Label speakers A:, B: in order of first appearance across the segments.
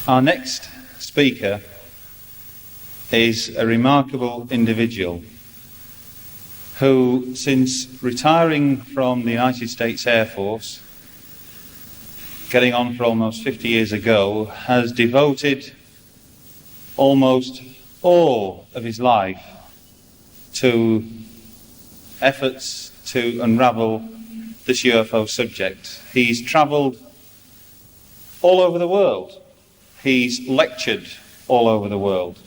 A: Our next speaker is a remarkable individual who, since retiring from the United States Air Force, getting on for almost 50 years ago, has devoted almost all of his life to efforts to unravel this UFO subject. He's travelled all over the world. He's lectured all over the world.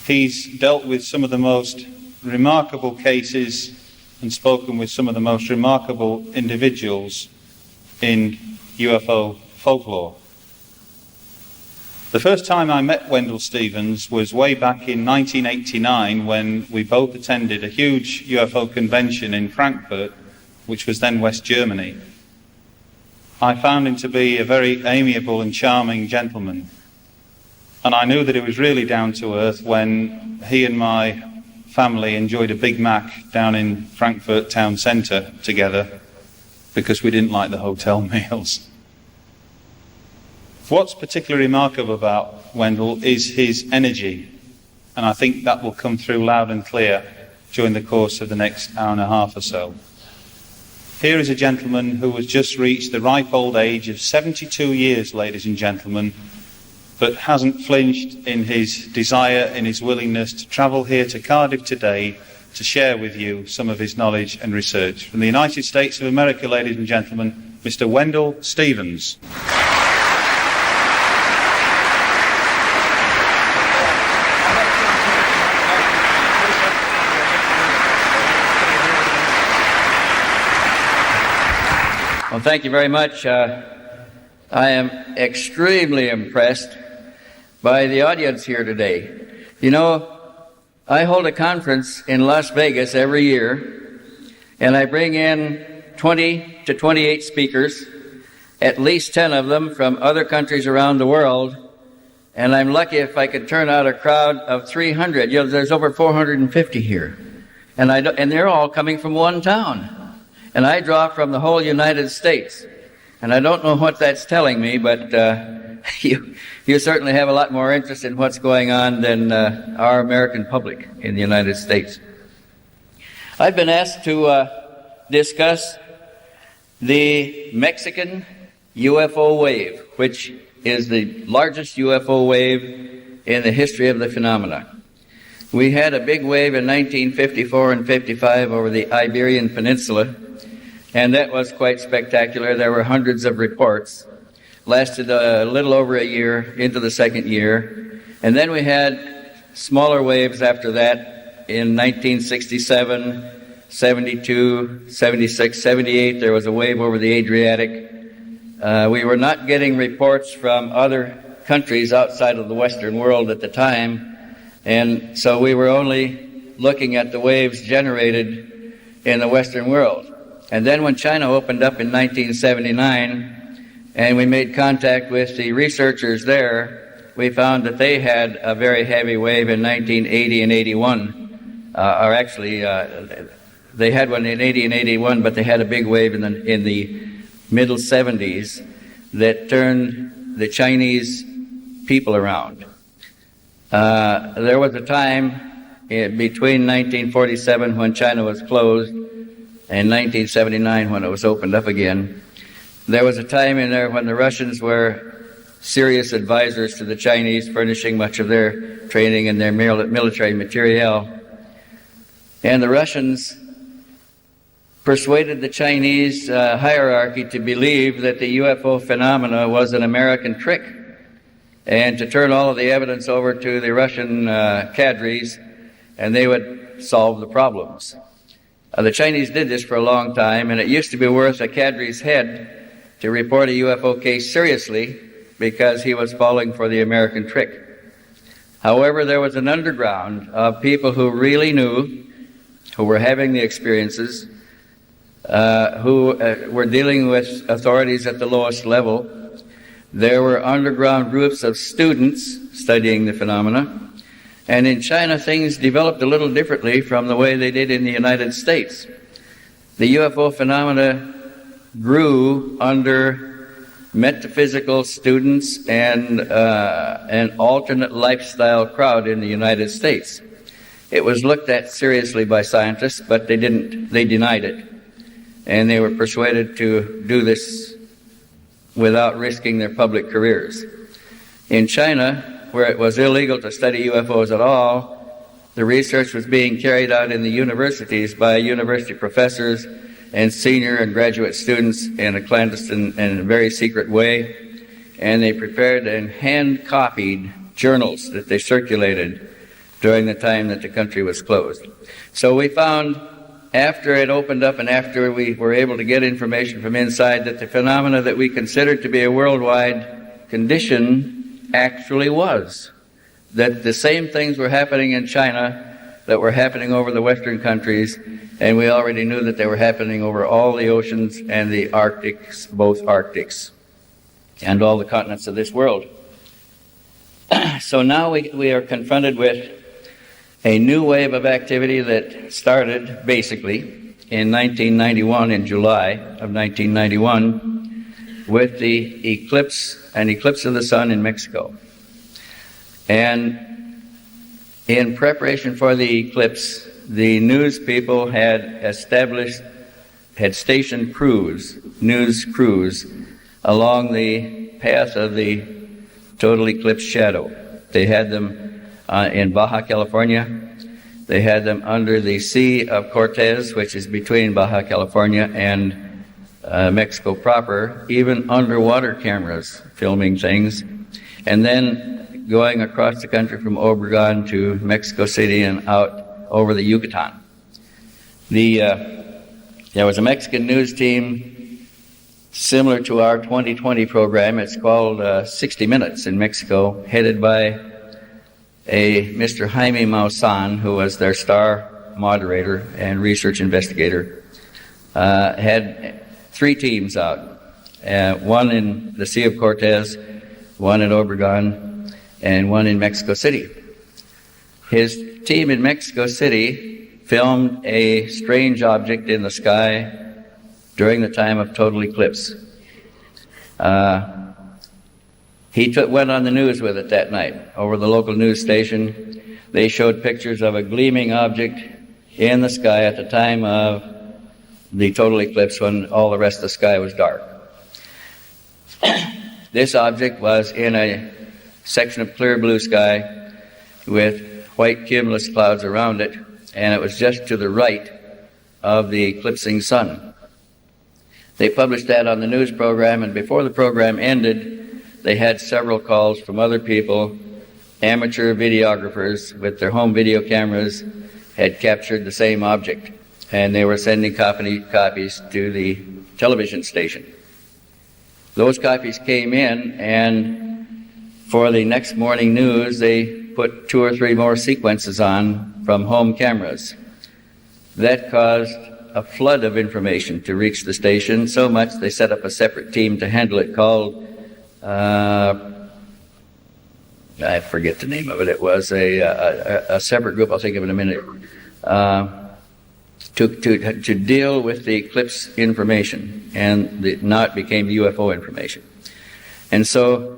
A: He's dealt with some of the most remarkable cases and spoken with some of the most remarkable individuals in UFO folklore. The first time I met Wendell Stevens was way back in 1989 when we both attended a huge UFO convention in Frankfurt, which was then West Germany. I found him to be a very amiable and charming gentleman, and I knew that he was really down to earth when he and my family enjoyed a Big Mac down in Frankfurt town centre together because we didn't like the hotel meals. What's particularly remarkable about Wendell is his energy, and I think that will come through loud and clear during the course of the next hour and a half or so. Here is a gentleman who has just reached the ripe old age of 72 years, ladies and gentlemen, but hasn't flinched in his desire, in his willingness to travel here to Cardiff today to share with you some of his knowledge and research. From the United States of America, ladies and gentlemen, Mr. Wendell Stevens.
B: Well, thank you very much. I am extremely impressed by the audience here today. You know, I hold a conference in Las Vegas every year, and I bring in 20 to 28 speakers, at least 10 of them from other countries around the world, and I'm lucky if I could turn out a crowd of 300. You know, there's over 450 here, and they're all coming from one town. And I draw from the whole United States. And I don't know what that's telling me, but you certainly have a lot more interest in what's going on than our American public in the United States. I've been asked to discuss the Mexican UFO wave, which is the largest UFO wave in the history of the phenomena. We had a big wave in 1954 and 55 over the Iberian Peninsula, and that was quite spectacular. There were hundreds of reports. Lasted a little over a year into the second year. And then we had smaller waves after that in 1967, 72, 76, 78. There was a wave over the Adriatic. We were not getting reports from other countries outside of the Western world at the time, and so we were only looking at the waves generated in the Western world. And then when China opened up in 1979, and we made contact with the researchers there, we found that they had a very heavy wave in 1980 and 81. They had one in 80 and 81, but they had a big wave in the middle 70s that turned the Chinese people around. There was a time between 1947 when China was closed and 1979 when it was opened up again. There was a time in there when the Russians were serious advisors to the Chinese, furnishing much of their training and their military materiel. And the Russians persuaded the Chinese hierarchy to believe that the UFO phenomena was an American trick, and to turn all of the evidence over to the Russian cadres, and they would solve the problems. The Chinese did this for a long time, and it used to be worth a cadre's head to report a UFO case seriously because he was falling for the American trick. However, there was an underground of people who really knew, who were having the experiences, who were dealing with authorities at the lowest level. There were underground groups of students studying the phenomena. And in China, things developed a little differently from the way they did in the United States. The UFO phenomena grew under metaphysical students and an alternate lifestyle crowd in the United States. It was looked at seriously by scientists, but they didn't. They denied it. And they were persuaded to do this without risking their public careers. In China, where it was illegal to study UFOs at all, the research was being carried out in the universities by university professors and senior and graduate students in a clandestine and very secret way. And they prepared and hand-copied journals that they circulated during the time that the country was closed. So we found, after it opened up and after we were able to get information from inside, that the phenomena that we considered to be a worldwide condition actually was. That the same things were happening in China that were happening over the Western countries, and we already knew that they were happening over all the oceans and the Arctics, both Arctics, and all the continents of this world. So now we are confronted with a new wave of activity that started basically in 1991, in July of 1991, with the eclipse of the sun in Mexico. And in preparation for the eclipse, the news people had stationed news crews along the path of the total eclipse shadow. They had them in Baja California. They had them under the Sea of Cortez, which is between Baja California and Mexico proper, even underwater cameras filming things, and then going across the country from Obregon to Mexico City and out over the Yucatan. There was a Mexican news team similar to our 2020 program. It's called 60 Minutes in Mexico, headed by a Mr. Jaime Maussan, who was their star moderator and research investigator. Had 3 teams out, one in the Sea of Cortez, one in Obregon, and one in Mexico City. His team in Mexico City filmed a strange object in the sky during the time of total eclipse. He went on the news with it that night over the local news station. They showed pictures of a gleaming object in the sky at the time of the total eclipse when all the rest of the sky was dark. This object was in a section of clear blue sky with white cumulus clouds around it, and it was just to the right of the eclipsing sun. They published that on the news program, and before the program ended, they had several calls from other people. Amateur videographers with their home video cameras had captured the same object, and they were sending copies to the television station. Those copies came in, and for the next morning news, they put 2 or 3 more sequences on from home cameras. That caused a flood of information to reach the station, so much they set up a separate team to handle it called, I forget the name of it. It was a separate group, I'll think of it in a minute, to deal with the eclipse information, and now it became UFO information. And so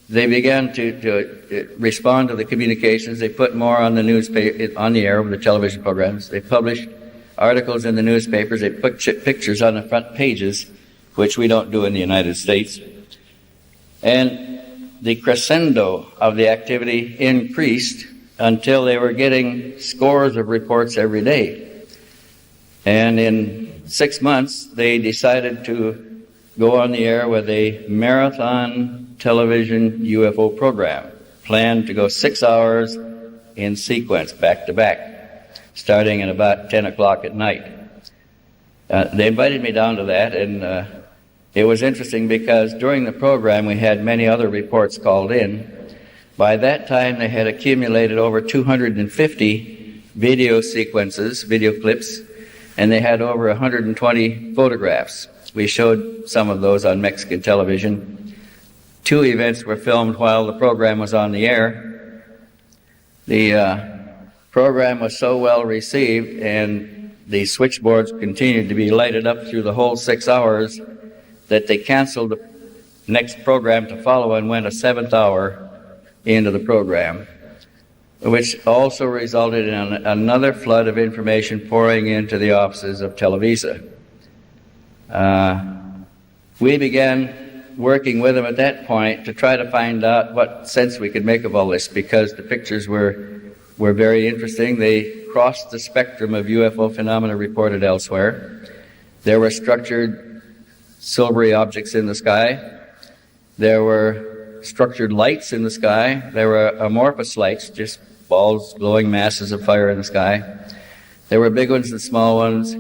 B: they began to respond to the communications. They put more on the newspaper, on the air, over the television programs. They published articles in the newspapers. They put pictures on the front pages, which we don't do in the United States. And the crescendo of the activity increased until they were getting scores of reports every day. And in 6 months, they decided to go on the air with a marathon television UFO program, planned to go 6 hours in sequence, back to back, starting at about 10 o'clock at night. They invited me down to that, and it was interesting because during the program we had many other reports called in. By that time they had accumulated over 250 video sequences, video clips, and they had over 120 photographs. We showed some of those on Mexican television. 2 events were filmed while the program was on the air. The program was so well received, and the switchboards continued to be lighted up through the whole 6 hours, that they canceled next program to follow and went a 7th hour into the program, which also resulted in another flood of information pouring into the offices of Televisa. We began working with them at that point to try to find out what sense we could make of all this, because the pictures were very interesting. They crossed the spectrum of UFO phenomena reported elsewhere. There were structured silvery objects in the sky. There were structured lights in the sky. There were amorphous lights, just balls, glowing masses of fire in the sky. There were big ones and small ones.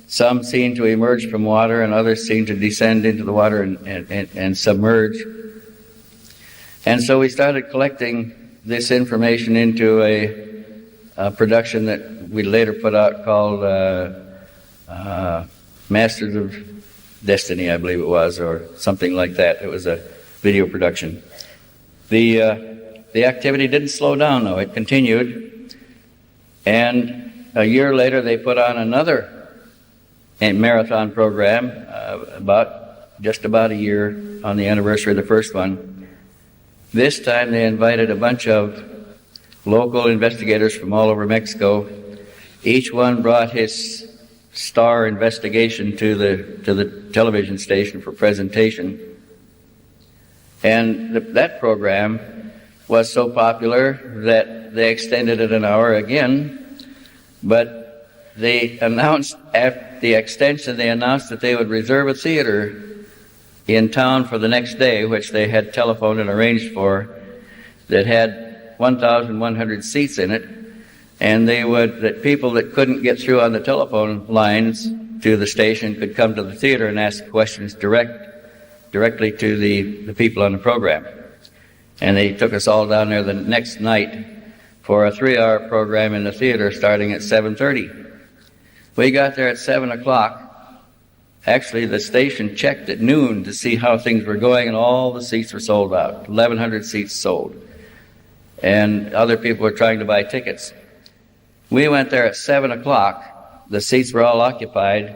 B: Some seemed to emerge from water, and others seemed to descend into the water and submerge. And so we started collecting this information into a production that we later put out called Masters of Destiny, I believe it was, or something like that. It was a video production. The activity didn't slow down, though. It continued. And a year later, they put on another marathon program, just about a year on the anniversary of the first one. This time they invited a bunch of local investigators from all over Mexico. Each one brought his star investigation to the television station for presentation. And that program was so popular that they extended it an hour again, but they announced, at the extension, they announced that they would reserve a theater in town for the next day, which they had telephoned and arranged for, that had 1,100 seats in it, and that people that couldn't get through on the telephone lines to the station could come to the theater and ask questions directly to the people on the program. And they took us all down there the next night for a 3-hour program in the theater starting at 7:30. We got there at 7 o'clock. Actually, the station checked at noon to see how things were going, and all the seats were sold out. 1,100 seats sold. And other people were trying to buy tickets. We went there at 7 o'clock. The seats were all occupied.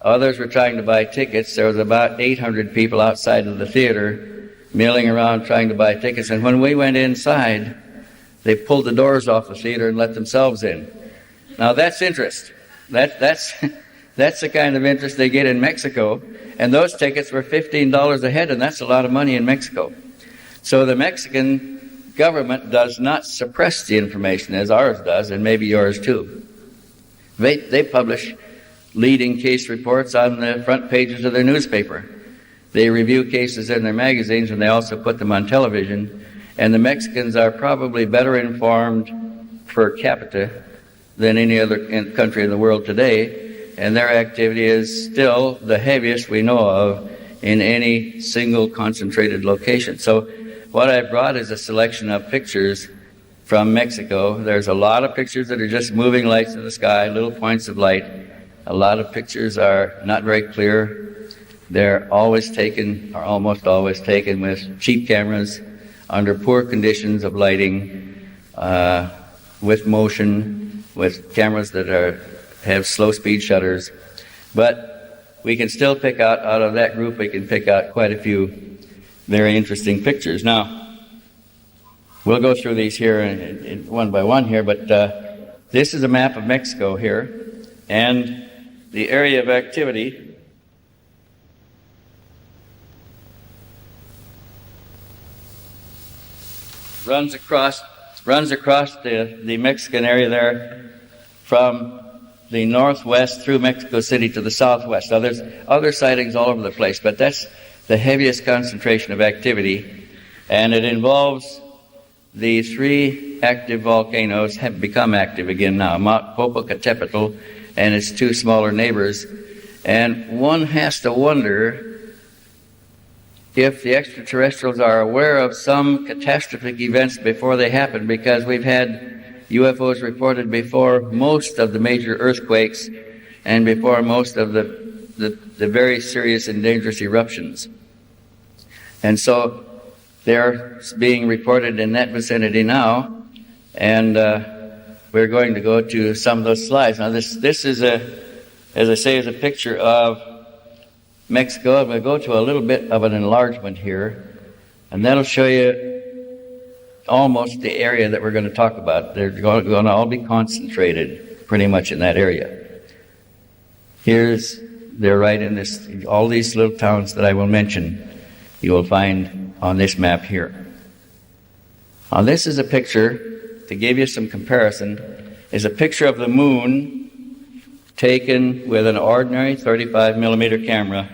B: Others were trying to buy tickets. There was about 800 people outside of the theater milling around trying to buy tickets. And when we went inside, they pulled the doors off the theater and let themselves in. Now that's interest. That's the kind of interest they get in Mexico. And those tickets were $15 a head, and that's a lot of money in Mexico. So the Mexican government does not suppress the information as ours does, and maybe yours too. They publish leading case reports on the front pages of their newspaper. They review cases in their magazines, and they also put them on television. And the Mexicans are probably better informed per capita than any other country in the world today, and their activity is still the heaviest we know of in any single concentrated location. So what I brought is a selection of pictures from Mexico. There's a lot of pictures that are just moving lights in the sky, little points of light. A lot of pictures are not very clear. They're always taken, or almost always taken, with cheap cameras under poor conditions of lighting, with motion, with cameras that have slow speed shutters. But we can still pick out of that group, we can pick out quite a few very interesting pictures. Now, we'll go through these here in one by one here, but this is a map of Mexico here, and the area of activity runs across the Mexican area there from the northwest through Mexico City to the southwest. Now, there's other sightings all over the place, but that's the heaviest concentration of activity, and it involves the 3 active volcanoes have become active again now, Mount Popocatépetl and its 2 smaller neighbors. And one has to wonder if the extraterrestrials are aware of some catastrophic events before they happen, because we've had UFOs reported before most of the major earthquakes and before most of the very serious and dangerous eruptions. And so they're being reported in that vicinity now, and we're going to go to some of those slides. Now this is as I say, is a picture of Mexico. I'm going to go to a little bit of an enlargement here, and that'll show you almost the area that we're going to talk about. They're going to all be concentrated pretty much in that area. They're right in this, all these little towns that I will mention, you will find on this map here. Now this is a picture, to give you some comparison, is a picture of the moon taken with an ordinary 35 millimeter camera,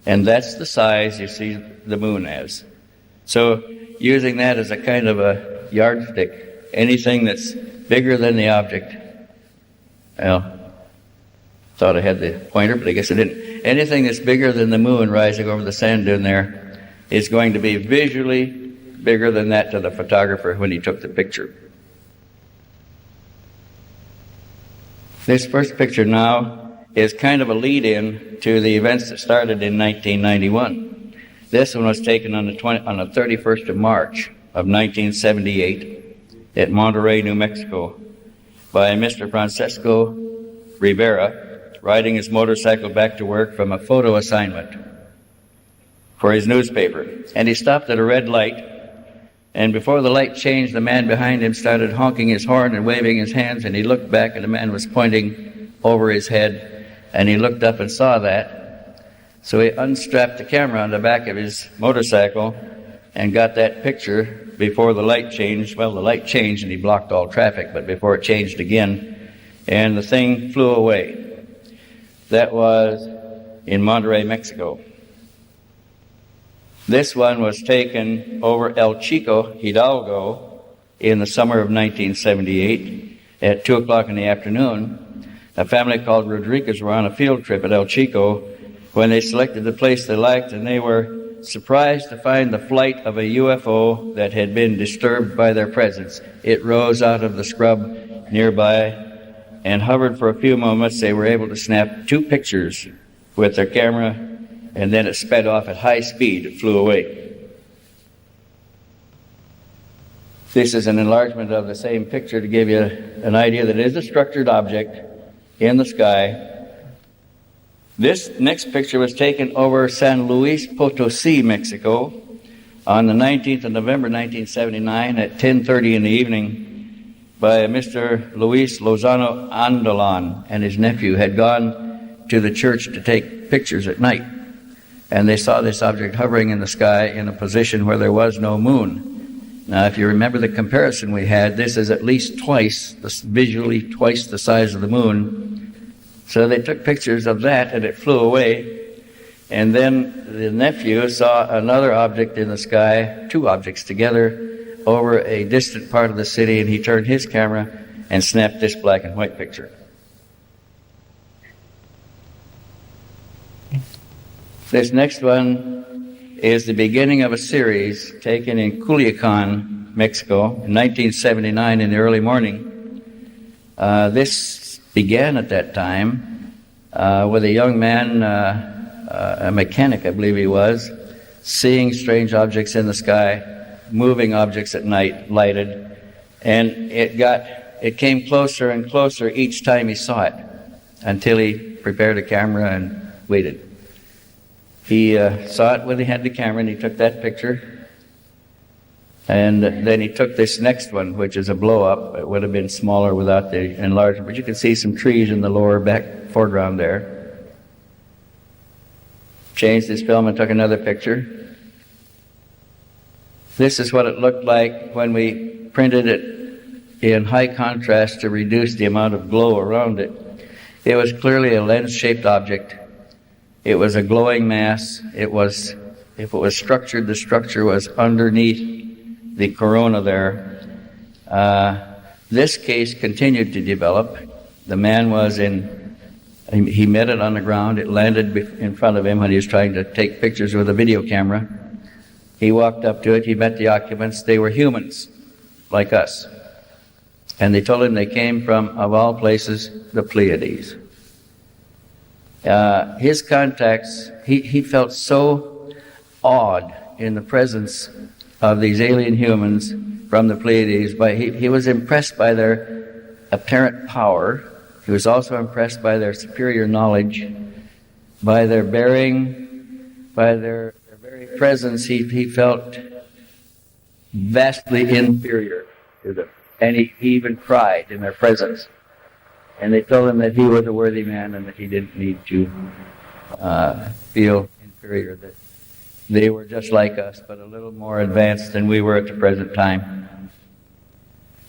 B: and that's the size you see the moon as. So using that as a kind of a yardstick, anything that's bigger than the object, well, thought I had the pointer, but I guess I didn't. Anything that's bigger than the moon rising over the sand dune there is going to be visually bigger than that to the photographer when he took the picture. This first picture now is kind of a lead-in to the events that started in 1991. This one was taken on the 31st of March of 1978 at Monterey, New Mexico, by Mr. Francesco Rivera, riding his motorcycle back to work from a photo assignment for his newspaper. And he stopped at a red light, and before the light changed, the man behind him started honking his horn and waving his hands, and he looked back, and the man was pointing over his head, and he looked up and saw that. So he unstrapped the camera on the back of his motorcycle and got that picture before the light changed. Well, the light changed and he blocked all traffic, but before it changed again, and the thing flew away. That was in Monterey, Mexico. This one was taken over El Chico, Hidalgo, in the summer of 1978 at 2 o'clock in the afternoon. A family called Rodriguez were on a field trip at El Chico when they selected the place they liked, and they were surprised to find the flight of a UFO that had been disturbed by their presence. It rose out of the scrub nearby and hovered for a few moments. They were able to snap 2 pictures with their camera, and then it sped off at high speed. It flew away. This is an enlargement of the same picture to give you an idea that it is a structured object in the sky. This next picture was taken over San Luis Potosi, Mexico, on the 19th of November 1979 at 10:30 in the evening by Mr. Luis Lozano Andalan, and his nephew had gone to the church to take pictures at night. And they saw this object hovering in the sky in a position where there was no moon. Now, if you remember the comparison we had, this is at least visually twice the size of the moon. So they took pictures of that, and it flew away. And then the nephew saw another object in the sky, 2 objects together, over a distant part of the city, and he turned his camera and snapped this black and white picture. This next one is the beginning of a series taken in Culiacan, Mexico, in 1979 in the early morning. This began at that time with a young man, a mechanic I believe he was, seeing strange objects in the sky, moving objects at night, lighted, and it came closer and closer each time he saw it, until he prepared a camera and waited. He saw it when he had the camera, and he took that picture. And then he took this next one, which is a blow-up. It would have been smaller without the enlargement, but you can see some trees in the lower back foreground there. Changed his film and took another picture. This is what it looked like when we printed it in high contrast to reduce the amount of glow around it. It was clearly a lens-shaped object. It was a glowing mass. If it was structured, the structure was underneath the corona there. This case continued to develop. The man he met it on the ground. It landed in front of him when he was trying to take pictures with a video camera. He walked up to it. He met the occupants. They were humans, like us. And they told him they came from, of all places, the Pleiades. His contacts, he felt so awed in the presence of these alien humans from the Pleiades. But he was impressed by their apparent power. He was also impressed by their superior knowledge. by their bearing, by their very presence, he felt vastly inferior to them. And he even cried in their presence. And they told him that he was a worthy man and that he didn't need to feel inferior, that they were just like us, but a little more advanced than we were at the present time.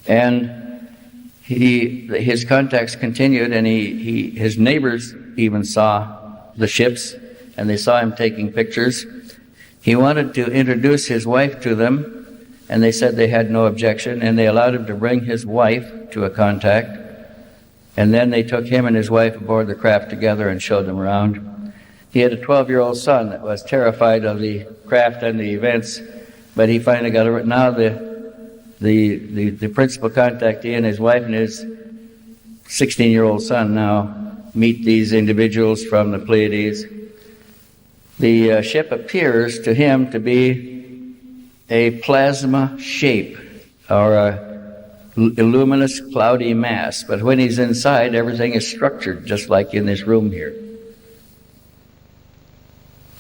B: And his contacts continued, and his neighbors even saw the ships, and they saw him taking pictures. He wanted to introduce his wife to them, and they said they had no objection, and they allowed him to bring his wife to a contact. And then they took him and his wife aboard the craft together and showed them around. He had a 12-year-old son that was terrified of the craft and the events, but he finally got it. Now the principal contactee and his wife and his 16-year-old son now meet these individuals from the Pleiades. The ship appears to him to be a plasma shape, or a luminous cloudy mass, but when he's inside, everything is structured just like in this room here.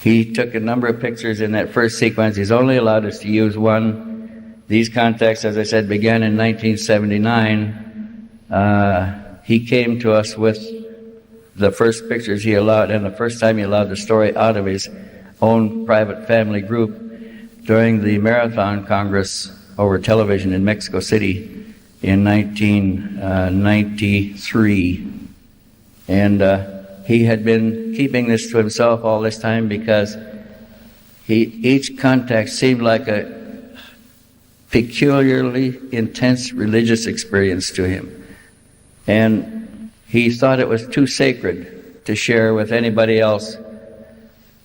B: He took a number of pictures in that first sequence. He's only allowed us to use one. These contacts, as I said, began in 1979. He came to us with the first pictures he allowed, and the first time he allowed the story out of his own private family group during the Marathon Congress over television in Mexico City in 1993. And he had been keeping this to himself all this time because each contact seemed like a peculiarly intense religious experience to him. And he thought it was too sacred to share with anybody else,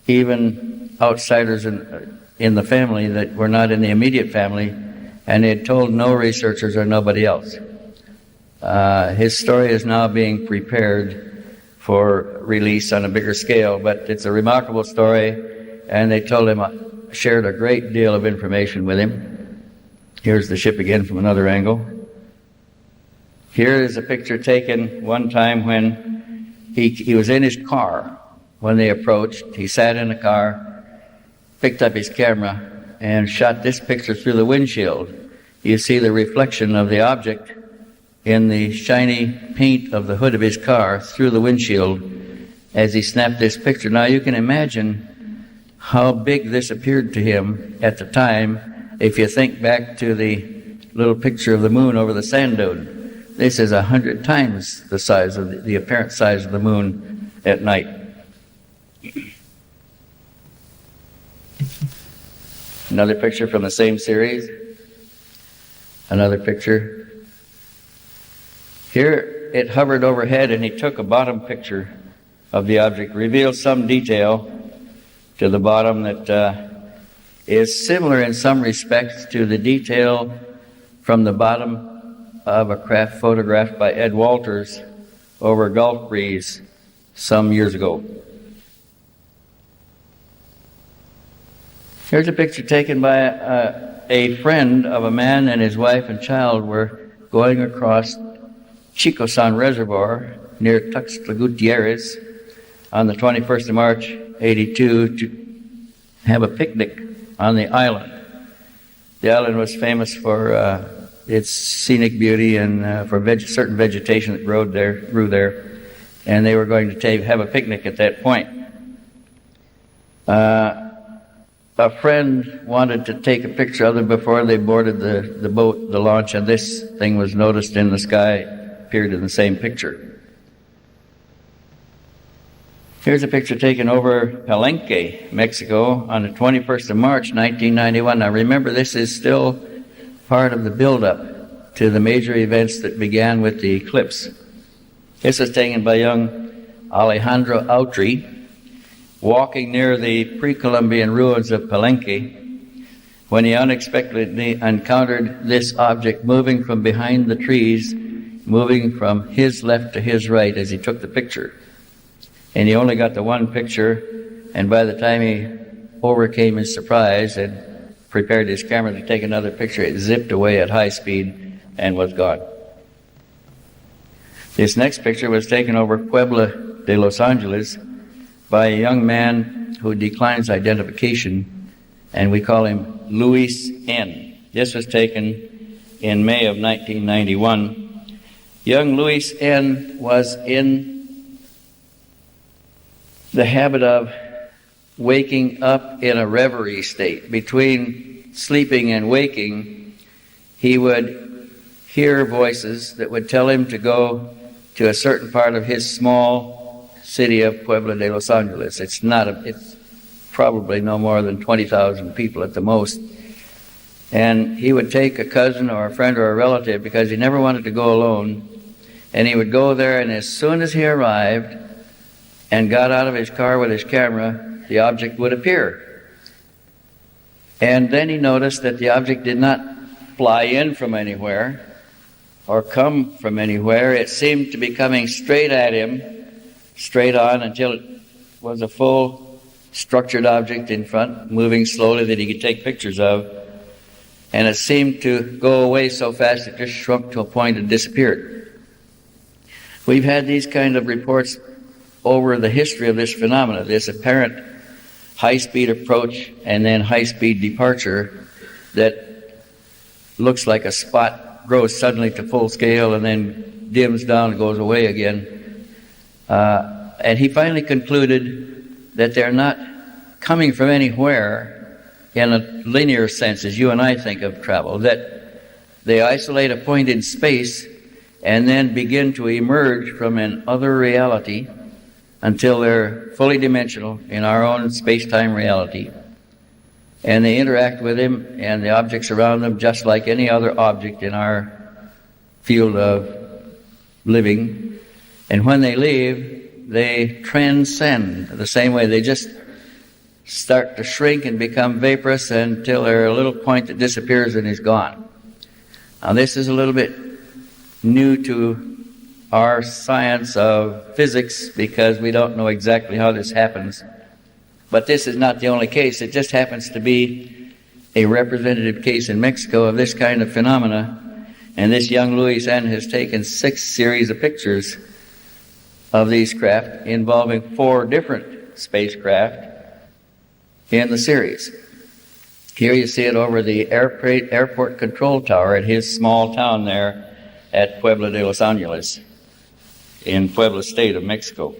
B: even outsiders in the family that were not in the immediate family, and he had told no researchers or nobody else. His story is now being prepared for release on a bigger scale, but it's a remarkable story, and they told him, shared a great deal of information with him. Here's the ship again from another angle. Here is a picture taken one time when he was in his car when they approached. He sat in the car, picked up his camera, and shot this picture through the windshield. You see the reflection of the object in the shiny paint of the hood of his car through the windshield as he snapped this picture. Now you can imagine how big this appeared to him at the time. If you think back to the little picture of the moon over the sand dune, this is 100 times the size of the apparent size of the moon at night. Another picture from the same series. Another picture. Here it hovered overhead, and he took a bottom picture of the object, revealed some detail to the bottom that is similar in some respects to the detail from the bottom of a craft photographed by Ed Walters over a Gulf breeze some years ago. Here's a picture taken by a friend of a man, and his wife and child were going across Chicosan Reservoir near Tuxtla Gutierrez on the 21st of March, 82, to have a picnic on the island. The island was famous for its scenic beauty and for certain vegetation that grew there, and they were going to have a picnic at that point. A friend wanted to take a picture of them before they boarded the boat, the launch, and this thing was noticed in the sky, appeared in the same picture. Here's a picture taken over Palenque, Mexico, on the 21st of March, 1991. Now remember, this is still part of the build-up to the major events that began with the eclipse. This was taken by young Alejandro Autry, walking near the pre-Columbian ruins of Palenque, when he unexpectedly encountered this object moving from behind the trees, moving from his left to his right as he took the picture. And he only got the one picture, and by the time he overcame his surprise and prepared his camera to take another picture, it zipped away at high speed and was gone. This next picture was taken over Puebla de Los Angeles by a young man who declines identification, and we call him Louis N. This was taken in May of 1991. Young Louis N. was in the habit of waking up in a reverie state. Between sleeping and waking, he would hear voices that would tell him to go to a certain part of his small city of Puebla de Los Angeles. It's probably no more than 20,000 people at the most. And he would take a cousin or a friend or a relative because he never wanted to go alone. And he would go there, and as soon as he arrived and got out of his car with his camera, the object would appear. And then he noticed that the object did not fly in from anywhere or come from anywhere. It seemed to be coming straight at him, straight on, until it was a full structured object in front, moving slowly that he could take pictures of. And it seemed to go away so fast it just shrunk to a point and disappeared. We've had these kind of reports over the history of this phenomena, this apparent high-speed approach and then high-speed departure that looks like a spot grows suddenly to full scale and then dims down and goes away again. And he finally concluded that they're not coming from anywhere in a linear sense, as you and I think of travel, that they isolate a point in space and then begin to emerge from an other reality until they're fully dimensional in our own space-time reality. And they interact with him and the objects around them just like any other object in our field of living. And when they leave, they transcend the same way. They just start to shrink and become vaporous until they're a little point that disappears and is gone. Now, this is a little bit new to our science of physics because we don't know exactly how this happens. But this is not the only case. It just happens to be a representative case in Mexico of this kind of phenomena. And this young Louis N. has taken 6 series of pictures of these craft involving 4 different spacecraft in the series. Here you see it over the airport control tower at his small town there at Puebla de Los Angeles in Puebla State of Mexico.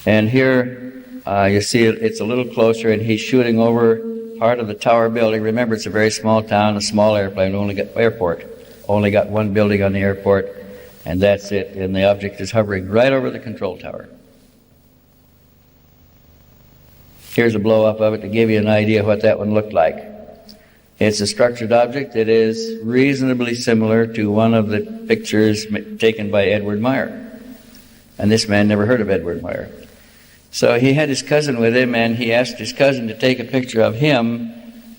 B: And here you see it's a little closer, and he's shooting over part of the tower building. Remember, it's a very small town, a small airplane, only got one building on the airport, and that's it. And the object is hovering right over the control tower. Here's a blow-up of it to give you an idea of what that one looked like. It's a structured object that is reasonably similar to one of the pictures taken by Edward Meier. And this man never heard of Edward Meier. So he had his cousin with him, and he asked his cousin to take a picture of him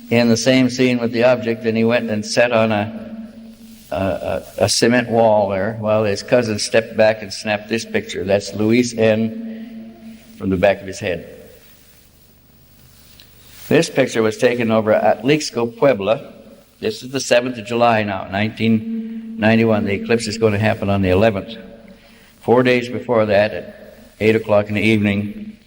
B: in the same scene with the object, and he went and sat on a cement wall there while his cousin stepped back and snapped this picture. That's Louis N. from the back of his head. This picture was taken over at Atlixco, Puebla. This is the 7th of July now, 1991. The eclipse is going to happen on the 11th. 4 days before that, at 8 o'clock in the evening,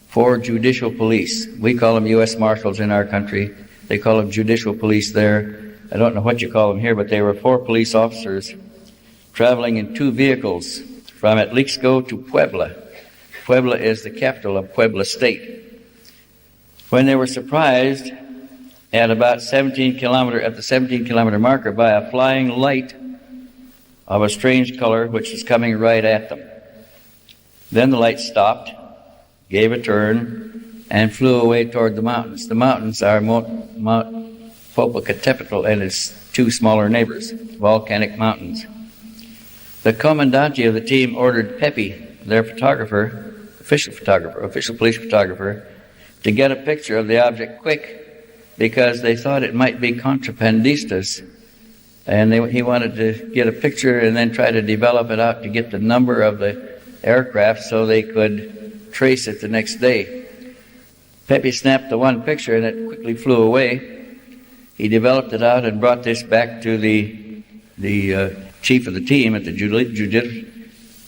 B: 4 judicial police. We call them U.S. Marshals in our country. They call them judicial police there. I don't know what you call them here, but they were 4 police officers traveling in 2 vehicles from Atlixco to Puebla. Puebla is the capital of Puebla State. When they were surprised at about the 17 kilometer marker by a flying light of a strange color which was coming right at them. Then the light stopped, gave a turn, and flew away toward the mountains. The mountains are Mount Popocatépetl and its 2 smaller neighbors, volcanic mountains. The comandante of the team ordered Pepe, their official police photographer, to get a picture of the object quick because they thought it might be contrabandistas. And he wanted to get a picture and then try to develop it out to get the number of the aircraft so they could trace it the next day. Pepe snapped the one picture and it quickly flew away. He developed it out and brought this back to the chief of the team at the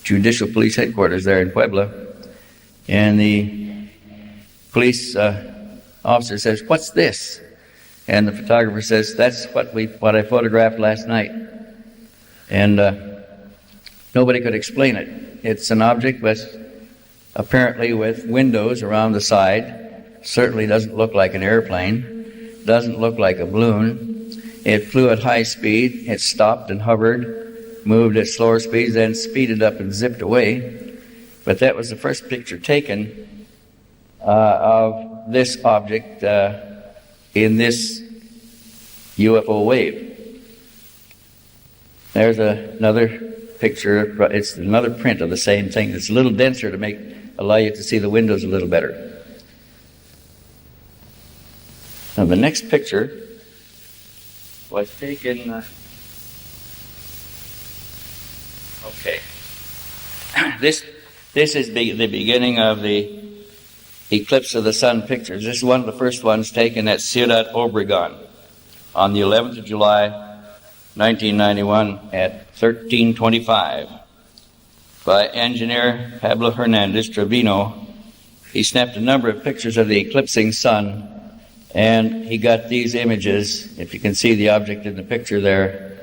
B: judicial police headquarters there in Puebla. And the police officer says, "What's this?" And the photographer says, "That's what I photographed last night." And nobody could explain it. It's an object apparently with windows around the side. Certainly doesn't look like an airplane. Doesn't look like a balloon. It flew at high speed. It stopped and hovered, moved at slower speeds, then speeded up and zipped away. But that was the first picture taken of this object in this UFO wave. There's another picture. It's another print of the same thing. It's a little denser to allow you to see the windows a little better. Now the next picture was taken. Okay. This is the beginning of the eclipse of the sun pictures. This is one of the first ones taken at Ciudad Obregón on the 11th of July, 1991 at 13:25 by engineer Pablo Hernandez Trevino. He snapped a number of pictures of the eclipsing sun, and he got these images, if you can see the object in the picture there,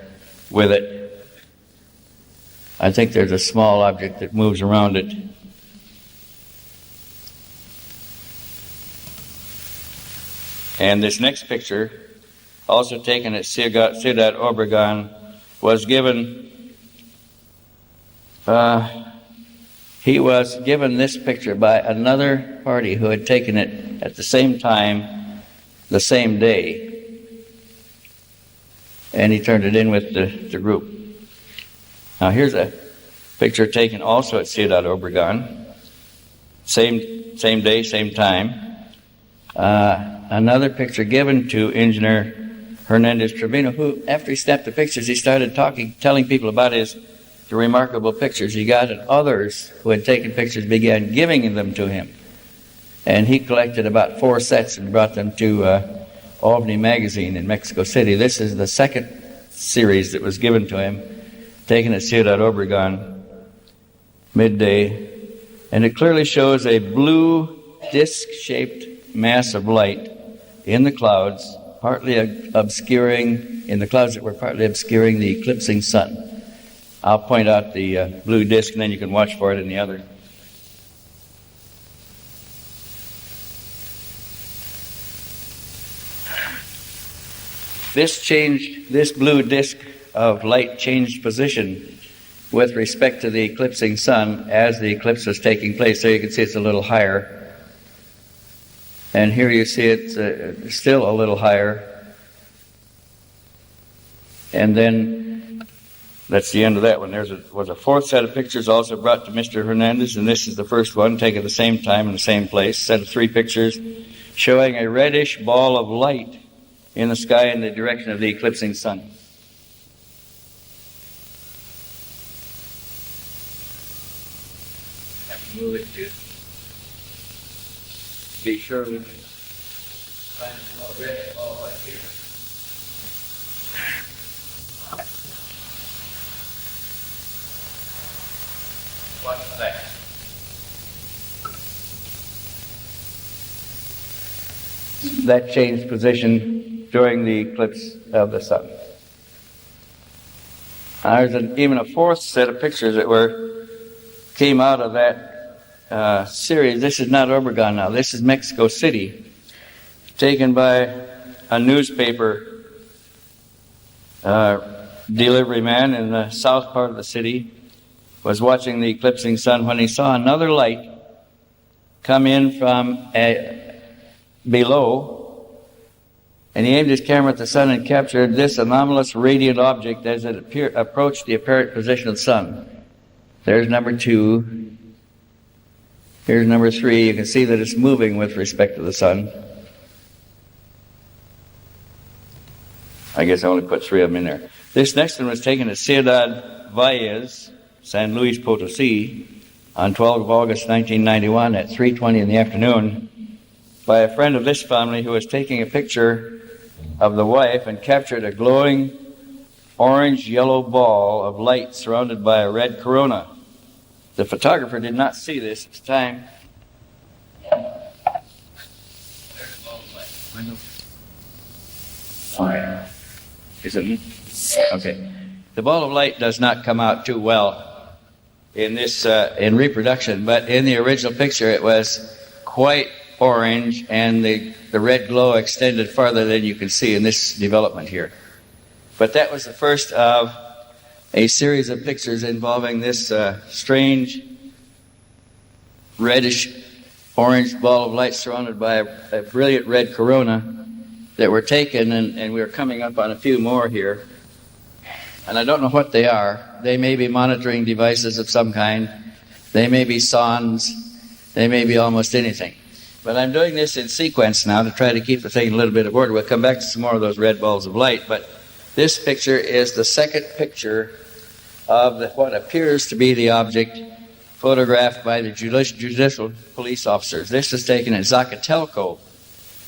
B: with it. I think there's a small object that moves around it. And this next picture, also taken at Ciudad Obregón, was given, he was given this picture by another party who had taken it at the same time, the same day. And he turned it in with the group. Now here's a picture taken also at Ciudad Obregón. Same day, same time. Another picture given to engineer Hernandez Trevino, who, after he snapped the pictures, he started telling people about the remarkable pictures he got, and others who had taken pictures began giving them to him. And he collected about 4 sets and brought them to Albany Magazine in Mexico City. This is the second series that was given to him, taken at Ciudad Obregón, midday, and it clearly shows a blue disc-shaped mass of light in the clouds, partly obscuring, in the clouds that were partly obscuring the eclipsing sun. I'll point out the blue disc, and then you can watch for it in the other. This blue disc of light changed position with respect to the eclipsing sun as the eclipse was taking place. So you can see it's a little higher. And here you see it's still a little higher. And then that's the end of that one. There was a 4th set of pictures also brought to Mr. Hernandez, and this is the first one taken at the same time in the same place. Set of 3 pictures showing a reddish ball of light in the sky in the direction of the eclipsing sun. Move it to be sure we can find a small red ball right here. Watch that. That changed position during the eclipse of the sun. There's even a 4th set of pictures that came out of that series. This is not Obregón now. This is Mexico City, taken by a newspaper delivery man in the south part of the city. Was watching the eclipsing sun when he saw another light come in from below, and he aimed his camera at the sun and captured this anomalous radiant object as it approached the apparent position of the sun. There's number 2. Here's number 3. You can see that it's moving with respect to the sun. I guess I only put 3 of them in there. This next one was taken at Ciudad Valles, San Luis Potosí, on 12th of August 1991 at 3:20 in the afternoon by a friend of this family who was taking a picture of the wife and captured a glowing orange-yellow ball of light surrounded by a red corona. The photographer did not see this at the time. Is it? Okay. The ball of light does not come out too well in this in reproduction, but in the original picture it was quite orange, and the red glow extended farther than you can see in this development here. But that was the first of a series of pictures involving this strange reddish orange ball of light surrounded by a brilliant red corona that were taken, and we're coming up on a few more here. And I don't know what they are. They may be monitoring devices of some kind. They may be sondes. They may be almost anything. But I'm doing this in sequence now to try to keep the thing in a little bit of order. We'll come back to some more of those red balls of light, but this picture is the second picture of what appears to be the object photographed by the judicial police officers. This was taken at Zacatelco,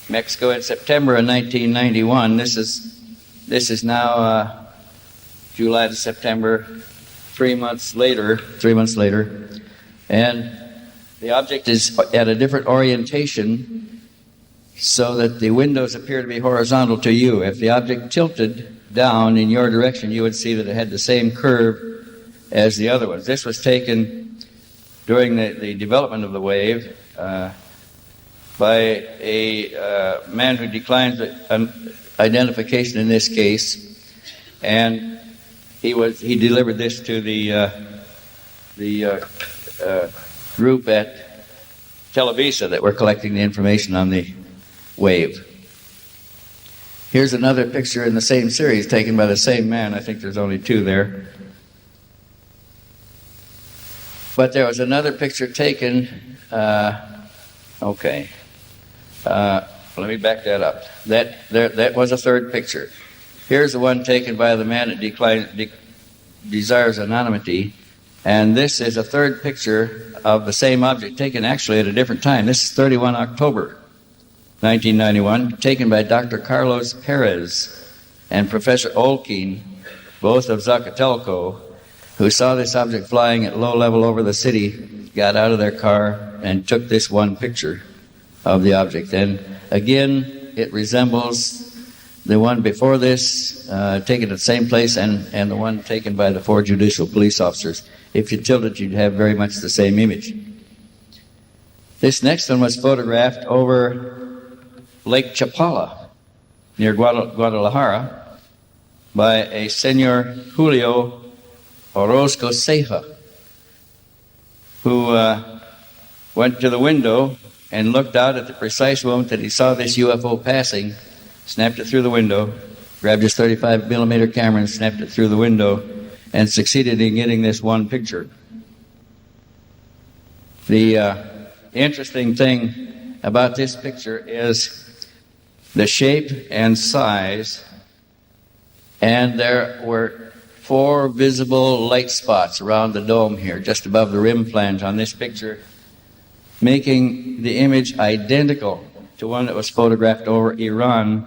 B: Mexico, in September of 1991. This is now July to September, 3 months later, and the object is at a different orientation so that the windows appear to be horizontal to you. If the object tilted down in your direction, you would see that it had the same curve as the other ones. This was taken during the development of the wave by a man who declines identification in this case, and he delivered this to the group at Televisa that were collecting the information on the wave. Here's another picture in the same series taken by the same man. I think there's only two there. But there was another picture taken. Let me back that up. That was a third picture. Here's the one taken by the man that desires anonymity. And this is a third picture of the same object taken actually at a different time. This is 31 October 1991, taken by Dr. Carlos Perez and Professor Olkeen, both of Zacatelco, who saw this object flying at low level over the city, got out of their car and took this one picture of the object. And again, it resembles the one before this, taken at the same place, and the one taken by the four judicial police officers. If you tilt it, you'd have very much the same image. This next one was photographed over Lake Chapala, near Guadalajara, by a Senor Julio Orozco Ceja, who went to the window and looked out at the precise moment that he saw this UFO passing, snapped it through the window, grabbed his 35 millimeter camera and snapped it through the window, and succeeded in getting this one picture. The interesting thing about this picture is the shape and size, and there were 4 visible light spots around the dome here, just above the rim flange on this picture, making the image identical to one that was photographed over Iran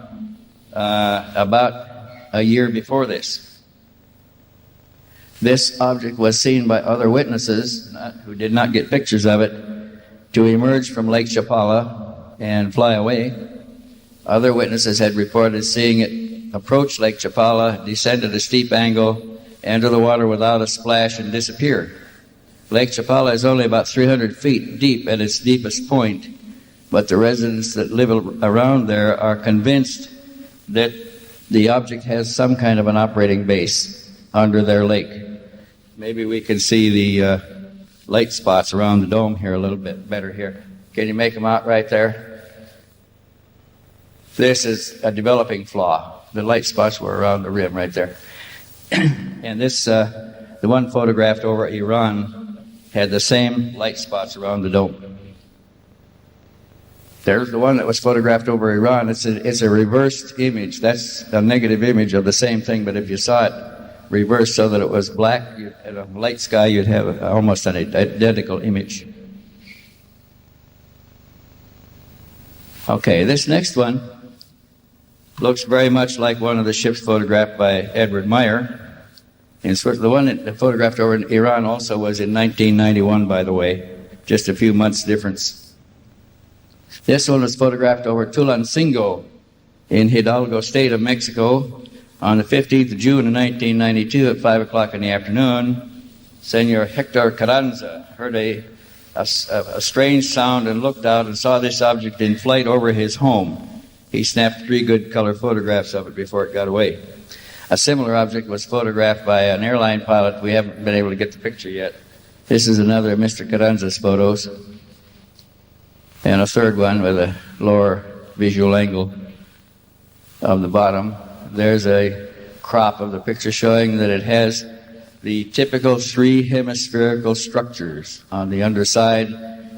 B: about a year before this. This object was seen by other witnesses who did not get pictures of it to emerge from Lake Chapala and fly away. Other witnesses had reported seeing it approach Lake Chapala, descend at a steep angle, enter the water without a splash, and disappear. Lake Chapala is only about 300 feet deep at its deepest point, but the residents that live around there are convinced that the object has some kind of an operating base under their lake. Maybe we can see the light spots around the dome here a little bit better here. Can you make them out right there? This is a developing flaw. The light spots were around the rim right there. And this, the one photographed over Iran, had the same light spots around the dome. There's the one that was photographed over Iran. It's a reversed image. That's a negative image of the same thing, but if you saw it reversed so that it was black, in a light sky, you'd have almost an identical image. Okay, this next one looks very much like one of the ships photographed by Edward Meier. in Switzerland. The one that photographed over in Iran also was in 1991, by the way, just a few months difference. This one was photographed over Tulancingo in Hidalgo State of Mexico on the 15th of June of 1992 at 5 o'clock in the afternoon. Senor Hector Carranza heard a strange sound and looked out and saw this object in flight over his home. He snapped 3 good color photographs of it before it got away. A similar object was photographed by an airline pilot. We haven't been able to get the picture yet. This is another of Mr. Carranza's photos. And a third one with a lower visual angle of the bottom. There's a crop of the picture showing that it has the typical 3 hemispherical structures on the underside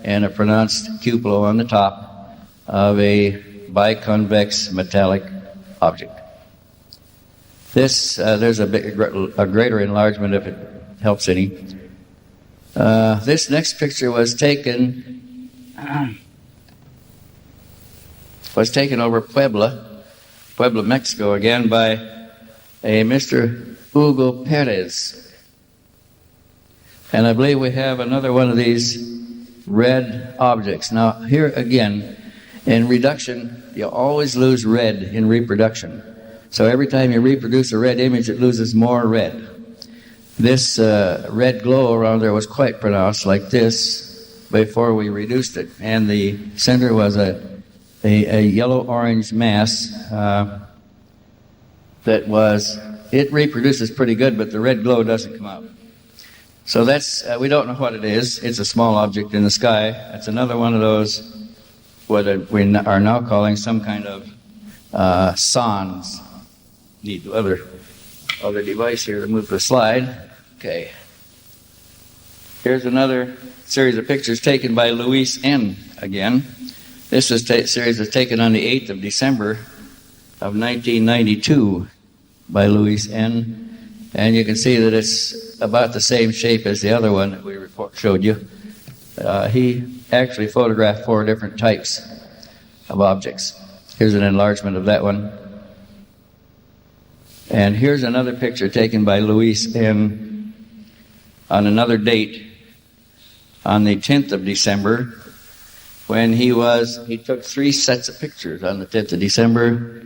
B: and a pronounced cupola on the top of a biconvex metallic object. This, there's a greater enlargement if it helps any. This next picture was taken over Puebla, Mexico, again by a Mr. Hugo Perez. And I believe we have another one of these red objects. Now, here again, in reduction, you always lose red in reproduction. So every time you reproduce a red image, it loses more red. This red glow around there was quite pronounced, like this, before we reduced it. And the center was a yellow-orange mass it reproduces pretty good, but the red glow doesn't come out. So that's, we don't know what it is. It's a small object in the sky. It's another one of those, what we are now calling some kind of sans. Need the other device here to move the slide. Okay. Here's another series of pictures taken by Luis N. again. This series was taken on the 8th of December of 1992 by Luis N. And you can see that it's about the same shape as the other one that we showed you. He actually photographed 4 different types of objects. Here's an enlargement of that one. And here's another picture taken by Luis N. on another date, on the 10th of December, when he took 3 sets of pictures on the 10th of December.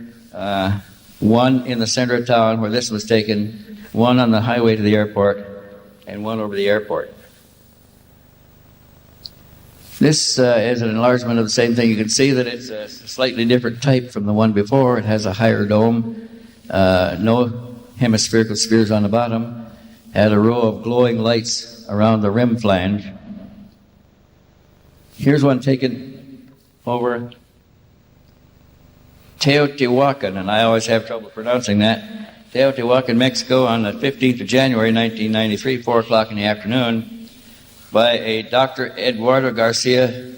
B: One in the center of town where this was taken, one on the highway to the airport, and one over the airport. This is an enlargement of the same thing. You can see that it's a slightly different type from the one before. It has a higher dome, no hemispherical spheres on the bottom, had a row of glowing lights around the rim flange. Here's one taken over Teotihuacan, and I always have trouble pronouncing that. Teotihuacan, Mexico, on the 15th of January, 1993, 4 o'clock in the afternoon, by a Dr. Eduardo Garcia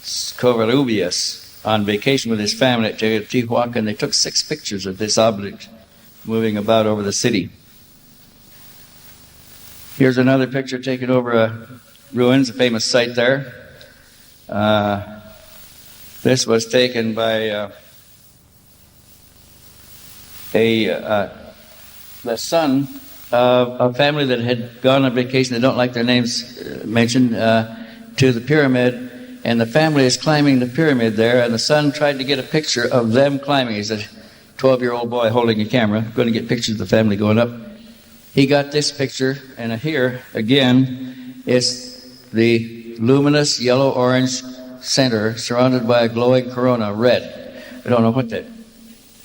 B: Covarrubias on vacation with his family at Teotihuacan. They took 6 pictures of this object moving about over the city. Here's another picture taken over ruins, a famous site there. This was taken by the son of a family that had gone on vacation. They don't like their names mentioned, to the pyramid, and the family is climbing the pyramid there, and the son tried to get a picture of them climbing. He's a 12-year-old boy holding a camera, going to get pictures of the family going up. He got this picture, and here, again, is the luminous yellow-orange center surrounded by a glowing corona, red. We don't know what that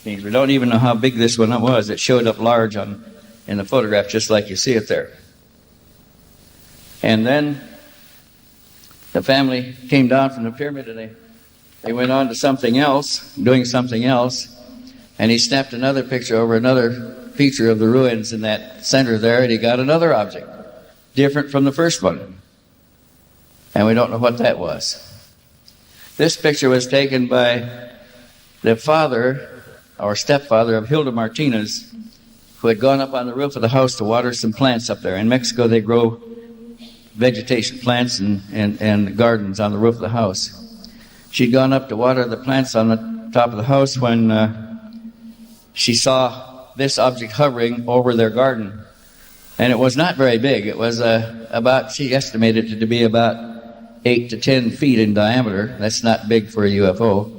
B: means. We don't even know how big this one was. It showed up large in the photograph, just like you see it there. And then the family came down from the pyramid, and they went on to something else, doing something else, and he snapped another picture over another feature of the ruins in that center there, and he got another object, different from the first one. And we don't know what that was. This picture was taken by the father, or stepfather, of Hilda Martinez, who had gone up on the roof of the house to water some plants up there. In Mexico, they grow vegetation, plants and gardens on the roof of the house. She'd gone up to water the plants on the top of the house when she saw this object hovering over their garden. And it was not very big. It was she estimated it to be about 8 to 10 feet in diameter. That's not big for a UFO.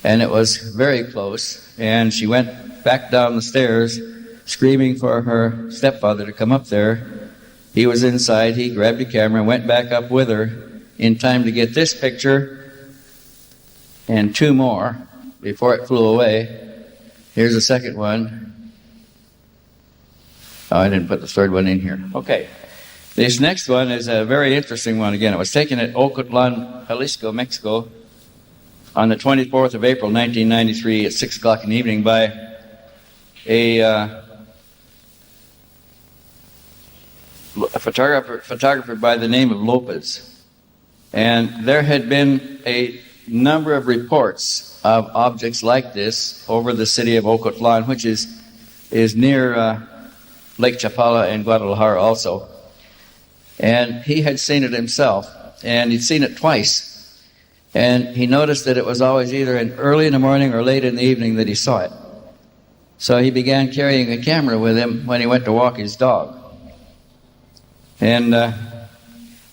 B: And it was very close. And she went back down the stairs screaming for her stepfather to come up there. He was inside. He grabbed a camera and went back up with her in time to get this picture and 2 more before it flew away. Here's the second one. Oh, I didn't put the third one in here. Okay. This next one is a very interesting one again. It was taken at Ocotlán, Jalisco, Mexico on the 24th of April, 1993 at 6 o'clock in the evening by a photographer by the name of Lopez. And there had been a number of reports of objects like this over the city of Ocotlán, which is near Lake Chapala and Guadalajara also. And he had seen it himself, and he'd seen it twice. And he noticed that it was always either early in the morning or late in the evening that he saw it. So he began carrying a camera with him when he went to walk his dog. And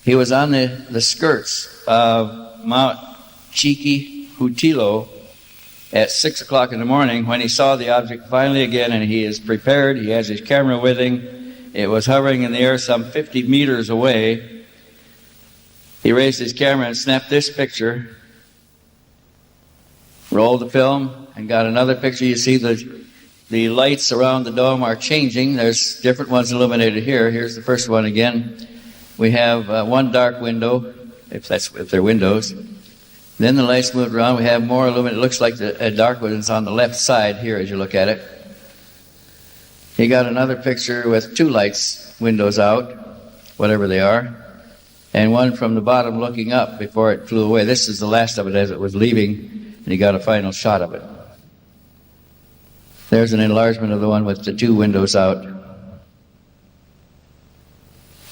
B: he was on the skirts of Mount Chiquihutilo at 6 o'clock in the morning when he saw the object finally again, and he is prepared. He has his camera with him. It was hovering in the air some 50 meters away. He raised his camera and snapped this picture, rolled the film, and got another picture. You see the lights around the dome are changing. There's different ones illuminated here. Here's the first one again. We have one dark window, if they're windows. Then the lights moved around. We have more illuminated. It looks like a dark one is on the left side here as you look at it. He got another picture with 2 lights, windows out, whatever they are, and one from the bottom looking up before it flew away. This is the last of it as it was leaving, and he got a final shot of it. There's an enlargement of the one with the 2 windows out.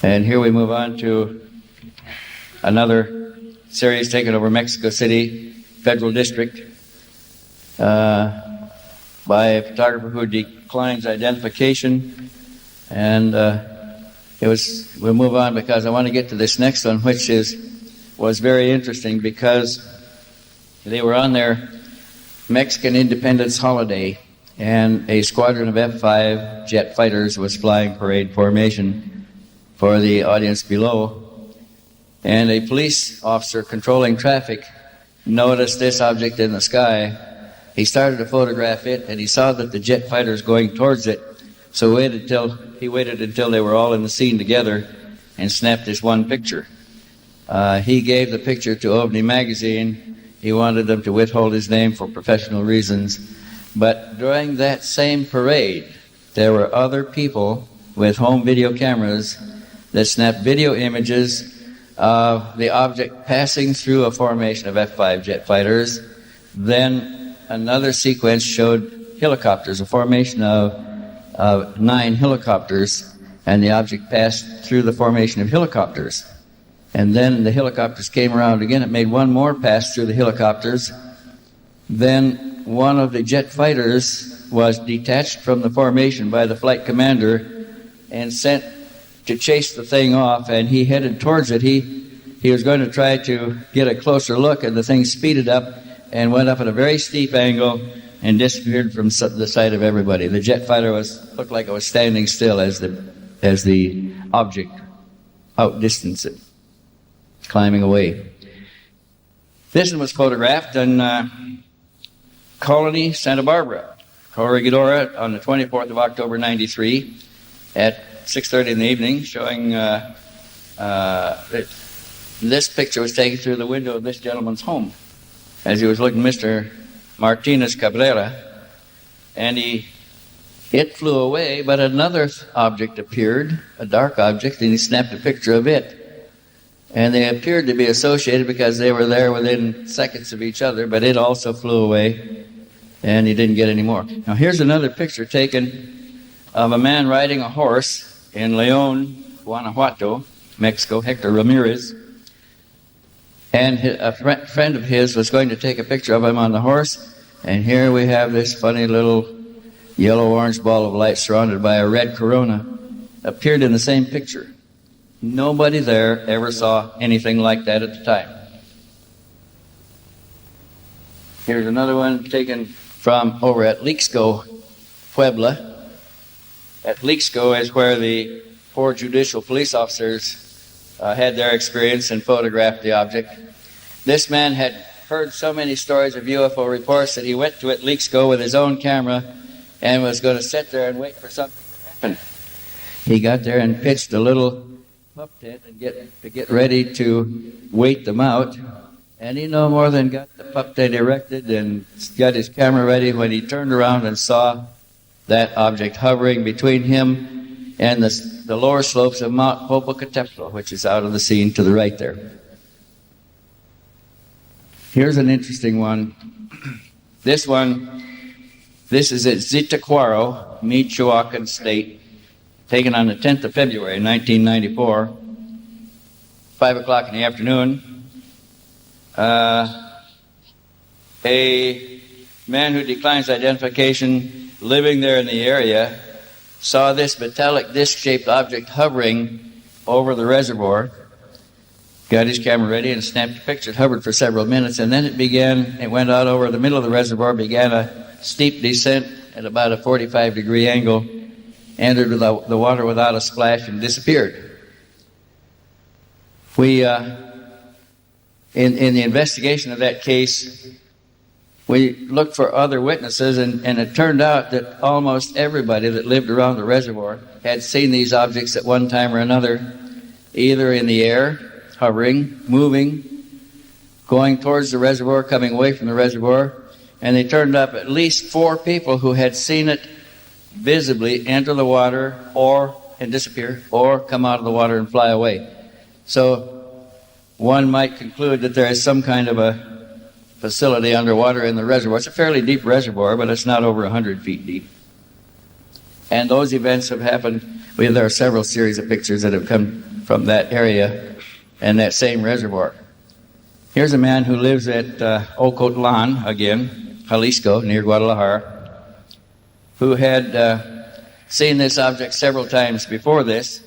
B: And here we move on to another series taken over Mexico City Federal District by a photographer who declines identification. And we'll move on because I want to get to this next one, which was very interesting because they were on their Mexican independence holiday, and a squadron of F-5 jet fighters was flying parade formation for the audience below. And a police officer controlling traffic noticed this object in the sky. He started to photograph it, and he saw that the jet fighter was going towards it. So he waited until they were all in the scene together and snapped this one picture. He gave the picture to OVNI magazine. He wanted them to withhold his name for professional reasons. But during that same parade, there were other people with home video cameras that snapped video images of the object passing through a formation of F-5 jet fighters. Then another sequence showed helicopters, a formation of 9 helicopters, and the object passed through the formation of helicopters. And then the helicopters came around again. It made one more pass through the helicopters. Then one of the jet fighters was detached from the formation by the flight commander and sent to chase the thing off, and he headed towards it. He was going to try to get a closer look, and the thing speeded up and went up at a very steep angle and disappeared from the sight of everybody. The jet fighter looked like it was standing still as the object outdistanced it, climbing away. This one was photographed in Colony, Santa Barbara, Corregidora, on the 24th of October, 93, at 6:30 in the evening, showing this picture was taken through the window of this gentleman's home as he was looking, Mr. Martinez Cabrera, and it flew away, but another object appeared, a dark object, and he snapped a picture of it. And they appeared to be associated because they were there within seconds of each other, but it also flew away, and he didn't get any more. Now here's another picture taken of a man riding a horse in Leon, Guanajuato, Mexico, Hector Ramirez. And a friend of his was going to take a picture of him on the horse, and here we have this funny little yellow-orange ball of light surrounded by a red corona. appeared in the same picture. Nobody there ever saw anything like that at the time. Here's another one taken from over at Lixco, Puebla. At Lixco is where the 4 judicial police officers had their experience and photographed the object. This man had heard so many stories of UFO reports that he went to Lixco with his own camera and was going to sit there and wait for something to happen. He got there and pitched a little pup tent and get ready to wait them out. And he no more than got the pup tent erected and got his camera ready when he turned around and saw that object hovering between him and the lower slopes of Mount Popocatépetl, which is out of the scene to the right there. Here's an interesting one. This is at Zitácuaro, Michoacan State, taken on the 10th of February, 1994, 5 o'clock in the afternoon. A man who declines identification living there in the area saw this metallic disc-shaped object hovering over the reservoir, got his camera ready and snapped a picture. It hovered for several minutes, and then it went out over the middle of the reservoir, began a steep descent at about a 45-degree angle, entered the water without a splash, and disappeared. We, in the investigation of that case, we looked for other witnesses, and it turned out that almost everybody that lived around the reservoir had seen these objects at one time or another, either in the air, hovering, moving, going towards the reservoir, coming away from the reservoir, and they turned up at least 4 people who had seen it visibly enter the water and disappear, or come out of the water and fly away. So one might conclude that there is some kind of a facility underwater in the reservoir. It's a fairly deep reservoir, but it's not over 100 feet deep. And those events have happened. There are several series of pictures that have come from that area and that same reservoir. Here's a man who lives at Ocotlan, again, Jalisco, near Guadalajara, who had seen this object several times before this,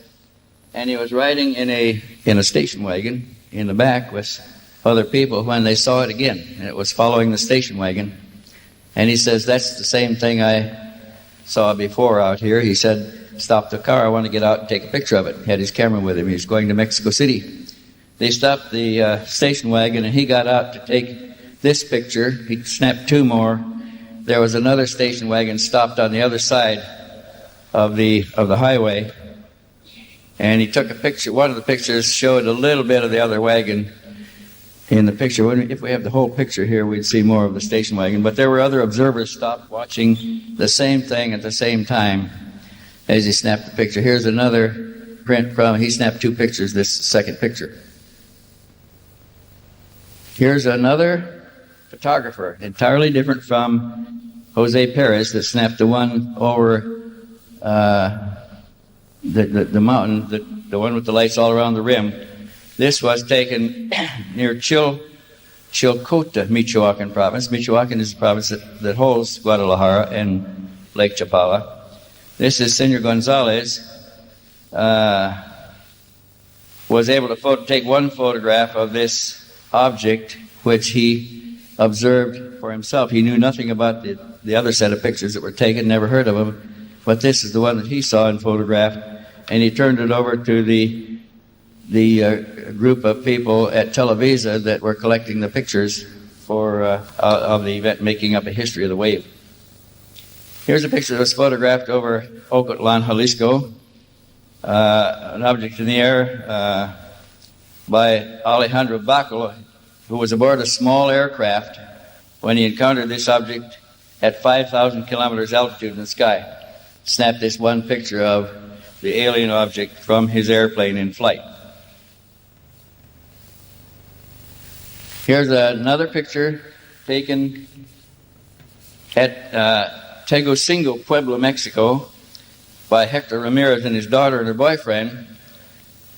B: and he was riding in a station wagon in the back with other people when they saw it again, and it was following the station wagon. And he says, "That's the same thing I saw before out here." He said, "Stop the car, I want to get out and take a picture of it." He had his camera with him. He was going to Mexico City. They stopped the station wagon, and he got out to take this picture. He snapped 2 more. There was another station wagon stopped on the other side of the highway, and he took a picture. One of the pictures showed a little bit of the other wagon in the picture. If we have the whole picture here, we'd see more of the station wagon. But there were other observers stopped watching the same thing at the same time as he snapped the picture. Here's another print he snapped 2 pictures, this second picture. Here's another photographer, entirely different from Jose Perez, that snapped the one over the mountain, the one with the lights all around the rim. This was taken near Chilcota, Michoacan province. Michoacan is the province that holds Guadalajara and Lake Chapala. This is Senor Gonzalez. Was able to take one photograph of this object, which he observed for himself. He knew nothing about the other set of pictures that were taken, never heard of them, but this is the one that he saw and photographed, and he turned it over to the group of people at Televisa that were collecting the pictures of the event, making up a history of the wave. Here's a picture that was photographed over Ocotlan, Jalisco, an object in the air by Alejandro Bacol, who was aboard a small aircraft when he encountered this object at 5,000 kilometers altitude in the sky. Snapped this one picture of the alien object from his airplane in flight. Here's another picture taken at Tegucingo, Puebla, Mexico, by Hector Ramirez and his daughter and her boyfriend.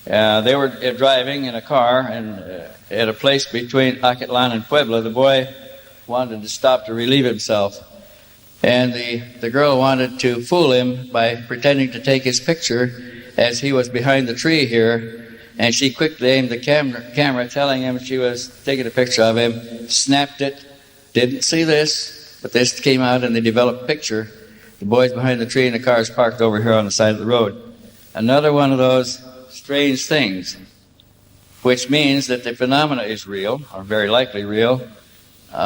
B: They were driving in a car, and at a place between Acatlan and Puebla, the boy wanted to stop to relieve himself. And the girl wanted to fool him by pretending to take his picture as he was behind the tree here, and she quickly aimed the camera, telling him she was taking a picture of him, snapped it, didn't see this, but this came out and they developed a picture. The boy's behind the tree and the car's parked over here on the side of the road. Another one of those strange things, which means that the phenomena is real, or very likely real.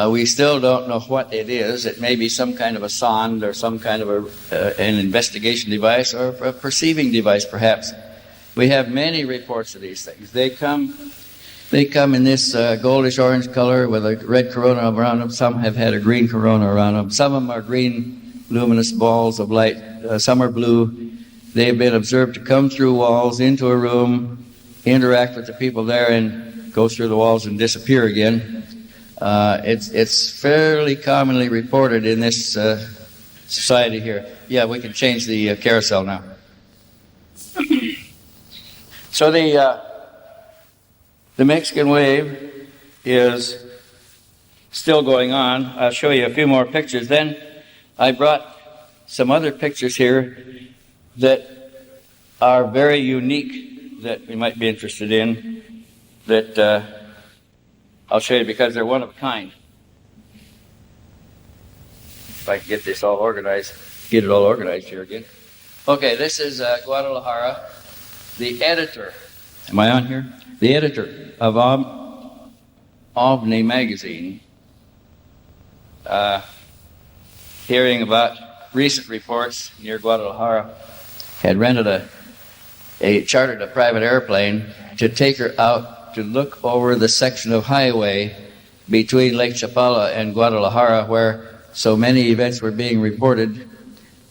B: We still don't know what it is. It may be some kind of a sonde or some kind of an investigation device or a perceiving device, perhaps. We have many reports of these things. They come in this goldish orange color with a red corona around them. Some have had a green corona around them. Some of them are green luminous balls of light. Some are blue. They've been observed to come through walls into a room, interact with the people there, and go through the walls and disappear again. It's fairly commonly reported in this society here. Yeah, we can change the carousel now. So the Mexican wave is still going on. I'll show you a few more pictures. Then I brought some other pictures here that are very unique that we might be interested in, that I'll show you because they're one of a kind. If I can get this all organized, get it all organized here again. Okay, this is Guadalajara. The editor, am I on here? The editor of OVNI magazine, hearing about recent reports near Guadalajara, had chartered a private airplane to take her out to look over the section of highway between Lake Chapala and Guadalajara where so many events were being reported,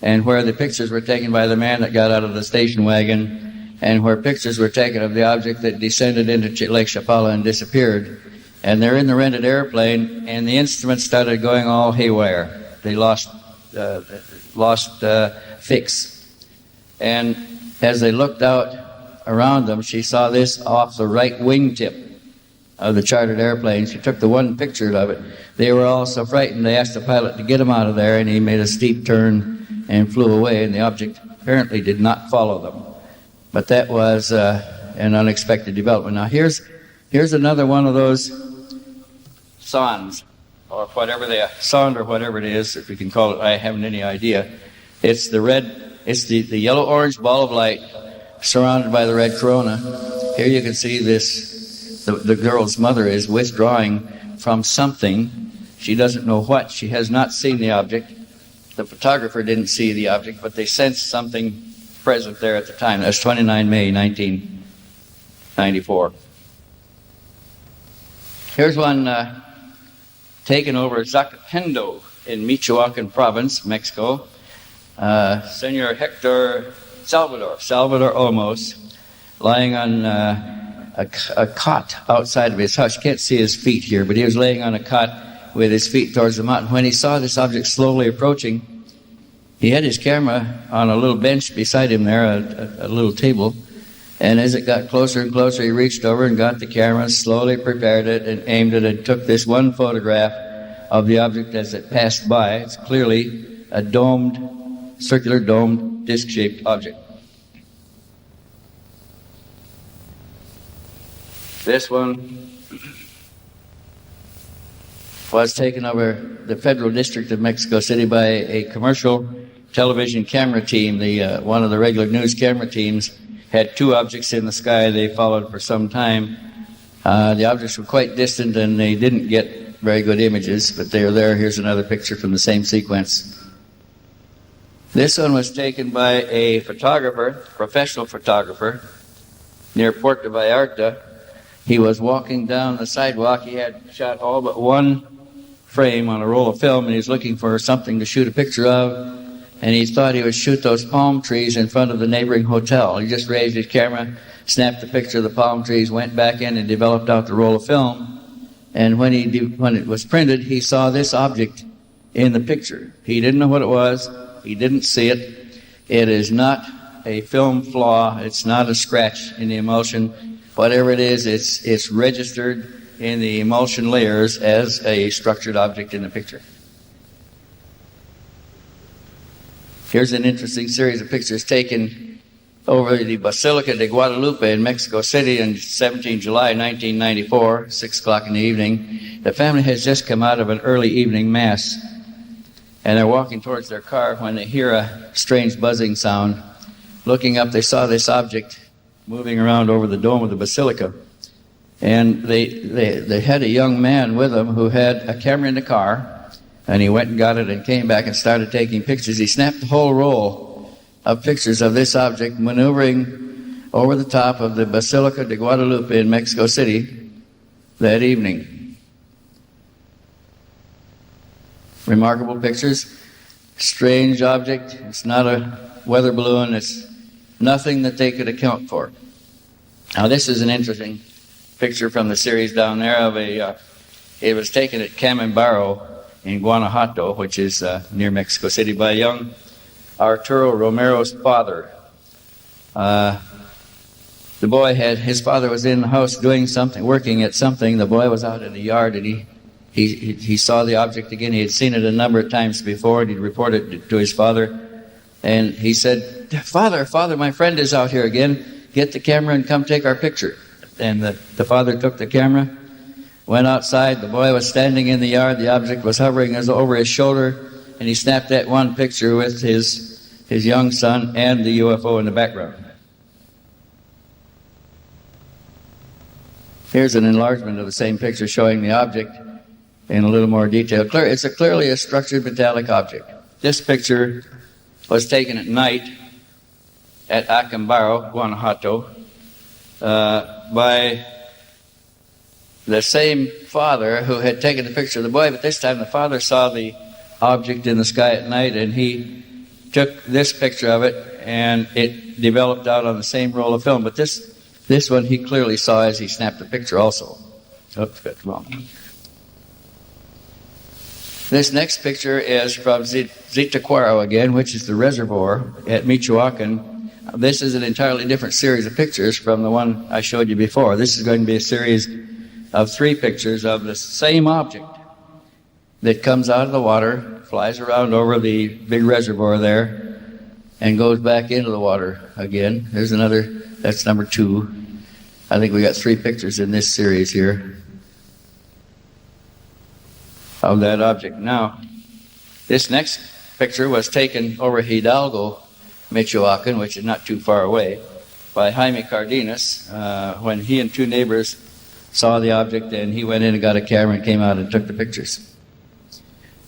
B: and where the pictures were taken by the man that got out of the station wagon, and where pictures were taken of the object that descended into Lake Chapala and disappeared. And they're in the rented airplane, and the instruments started going all haywire. They lost fix. And as they looked out around them, she saw this off the right wingtip of the chartered airplane. She took the one picture of it. They were all so frightened, they asked the pilot to get him out of there, and he made a steep turn and flew away, and the object apparently did not follow them. But that was an unexpected development. Now here's another one of those sondes, or whatever they are, sonde or whatever it is, if we can call it. I haven't any idea. It's the yellow-orange ball of light surrounded by the red corona. Here you can see this. The girl's mother is withdrawing from something. She doesn't know what. She has not seen the object. The photographer didn't see the object, but they sensed something present there at the time. That's 29 May 1994. Here's one taken over Zacatendo in Michoacan province, Mexico. Senor Hector Salvador Olmos, lying on a cot outside of his house. You can't see his feet here, but he was laying on a cot with his feet towards the mountain. When he saw this object slowly approaching, he had his camera on a little bench beside him there, a little table. And as it got closer and closer, he reached over and got the camera, slowly prepared it and aimed it and took this one photograph of the object as it passed by. It's clearly a circular domed, disc-shaped object. This one was taken over the Federal District of Mexico City by a commercial television camera team. One of the regular news camera teams had two objects in the sky they followed for some time. The objects were quite distant and they didn't get very good images, but they are there. Here's another picture from the same sequence. This one was taken by a photographer, professional photographer, near Puerto Vallarta. He was walking down the sidewalk. He had shot all but one frame on a roll of film, and he was looking for something to shoot a picture of. And he thought he would shoot those palm trees in front of the neighboring hotel. He just raised his camera, snapped a picture of the palm trees, went back in and developed out the roll of film. And when it was printed, he saw this object in the picture. He didn't know what it was. He didn't see it. It is not a film flaw. It's not a scratch in the emulsion. Whatever it is, it's registered in the emulsion layers as a structured object in the picture. Here's an interesting series of pictures taken over the Basilica de Guadalupe in Mexico City on 17 July 1994, 6 o'clock in the evening. The family has just come out of an early evening mass, and they're walking towards their car when they hear a strange buzzing sound. Looking up, they saw this object moving around over the dome of the basilica. And they had a young man with them who had a camera in the car, and he went and got it and came back and started taking pictures. He snapped the whole roll of pictures of this object maneuvering over the top of the Basilica de Guadalupe in Mexico City that evening. Remarkable pictures. Strange object. It's not a weather balloon. It's nothing that they could account for. Now, this is an interesting picture from the series down there of it was taken at Camembaro in Guanajuato, which is near Mexico City, by young Arturo Romero's father. The boy his father was in the house doing something, working at something. The boy was out in the yard, and he saw the object again. He had seen it a number of times before, and he'd reported it to his father. And he said, Father, my friend is out here again. Get the camera and come take our picture. And the father took the camera, went outside. The boy was standing in the yard. The object was hovering over his shoulder, and he snapped that one picture with his young son and the UFO in the background. Here's an enlargement of the same picture showing the object in a little more detail. It's clearly a structured metallic object. This picture was taken at night at Acambaro, Guanajuato, by the same father who had taken the picture of the boy, but this time the father saw the object in the sky at night, and he took this picture of it, and it developed out on the same roll of film. But this one he clearly saw as he snapped the picture also. Oops, got it wrong. This next picture is from Zitácuaro again, which is the reservoir at Michoacan. This is an entirely different series of pictures from the one I showed you before. This is going to be a series of 3 pictures of the same object that comes out of the water, flies around over the big reservoir there, and goes back into the water again. There's another, that's number 2. I think we got 3 pictures in this series here of that object. Now, this next picture was taken over Hidalgo, Michoacan, which is not too far away, by Jaime Cardenas when he and 2 neighbors saw the object, and he went in and got a camera and came out and took the pictures.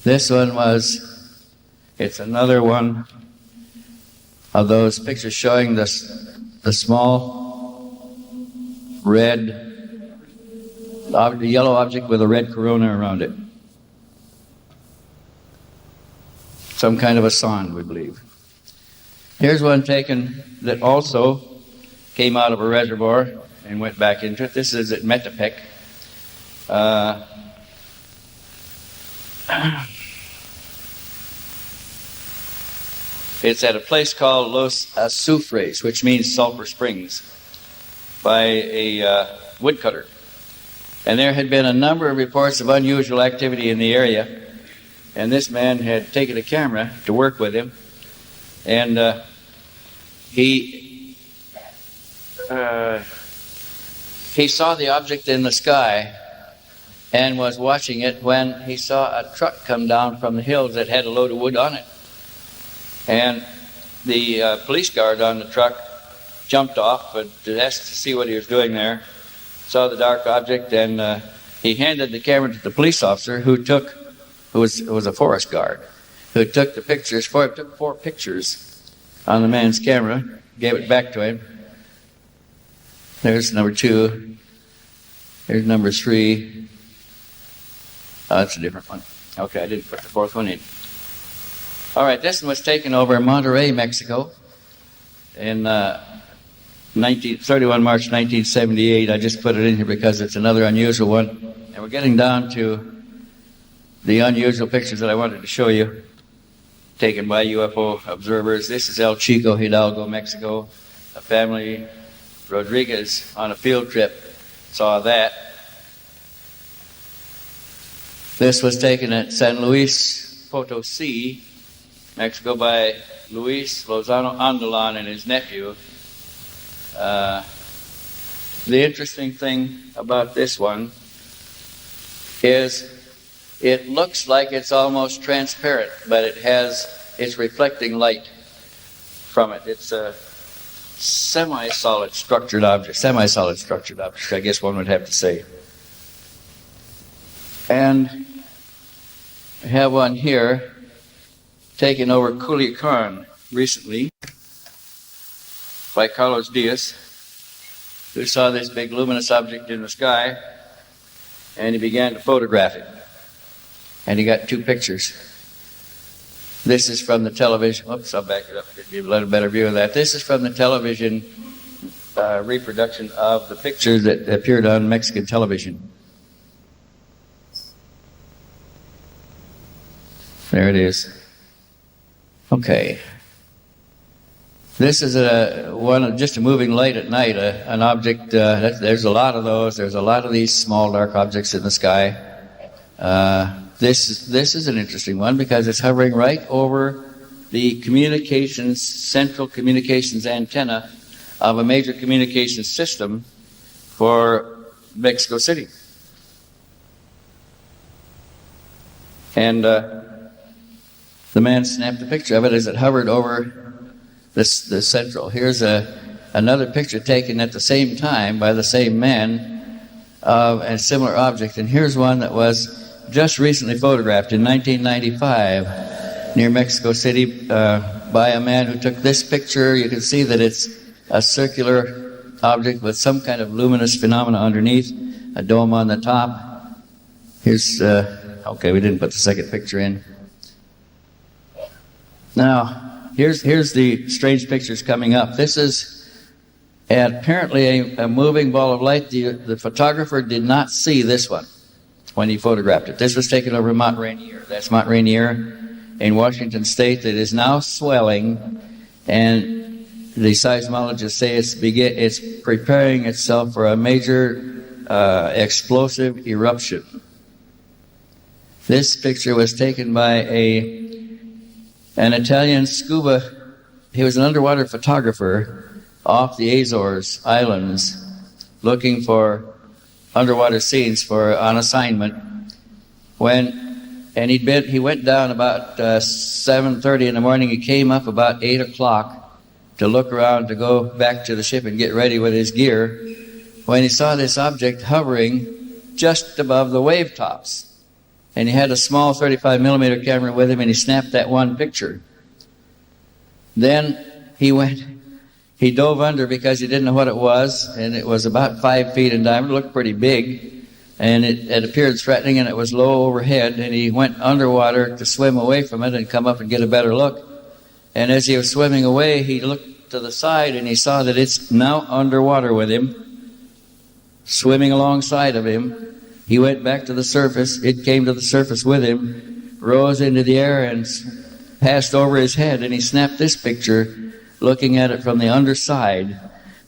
B: This one it's another one of those pictures showing the small red, the yellow object with a red corona around it. Some kind of a sonde, we believe. Here's one taken that also came out of a reservoir and went back into it. This is at Metepec. It's at a place called Los Azufres, which means sulfur springs, by a woodcutter. And there had been a number of reports of unusual activity in the area. And this man had taken a camera to work with him, and he saw the object in the sky and was watching it when he saw a truck come down from the hills that had a load of wood on it. And the police guard on the truck jumped off and asked to see what he was doing there, saw the dark object, and he handed the camera to the police officer who was a forest guard, who took the pictures for him, took 4 pictures on the man's camera, gave it back to him. There's number 2. Here's number 3. Oh, that's a different one. Okay, I didn't put the 4th one in. All right, this one was taken over in Monterrey, Mexico, in 31 March 1978. I just put it in here because it's another unusual one. And we're getting down to the unusual pictures that I wanted to show you, taken by UFO observers. This is El Chico, Hidalgo, Mexico. A family, Rodriguez, on a field trip, saw that. This was taken at San Luis Potosi, Mexico, by Luis Lozano Andalan and his nephew. The interesting thing about this one is it looks like it's almost transparent, but it's reflecting light from it. It's a semi-solid structured object, I guess one would have to say. And I have one here taken over Culiacan recently by Carlos Diaz, who saw this big luminous object in the sky, and he began to photograph it. And he got 2 pictures. This is from the television. Oops, I'll back it up to give you a little better view of that. This is from the television reproduction of the picture that appeared on Mexican television. There it is. Okay. This is just a moving light at night, an object. There's a lot of those. There's a lot of these small dark objects in the sky. This is an interesting one because it's hovering right over the central communications antenna of a major communications system for Mexico City. And the man snapped a picture of it as it hovered over the central. Here's another picture taken at the same time by the same man of a similar object. And here's one that was just recently photographed in 1995 near Mexico City by a man who took this picture. You can see that it's a circular object with some kind of luminous phenomena underneath, a dome on the top. Here's, okay, we didn't put the second picture in. Now, here's the strange pictures coming up. This is apparently a moving ball of light. The photographer did not see this one when he photographed it. This was taken over Mount Rainier. That's Mount Rainier in Washington State that is now swelling, and the seismologists say it's preparing itself for a major explosive eruption. This picture was taken by an Italian scuba. He was an underwater photographer off the Azores Islands looking for underwater scenes on assignment. He went down about 7:30 in the morning. He came up about 8 o'clock to look around, to go back to the ship and get ready with his gear, when he saw this object hovering just above the wave tops. And he had a small 35 millimeter camera with him, and he snapped that one picture. Then he dove under because he didn't know what it was, and it was about 5 feet in diameter, looked pretty big, and it appeared threatening, and it was low overhead, and he went underwater to swim away from it and come up and get a better look. And as he was swimming away, he looked to the side, and he saw that it's now underwater with him, swimming alongside of him. He went back to the surface. It came to the surface with him, rose into the air, and passed over his head. And he snapped this picture, looking at it from the underside.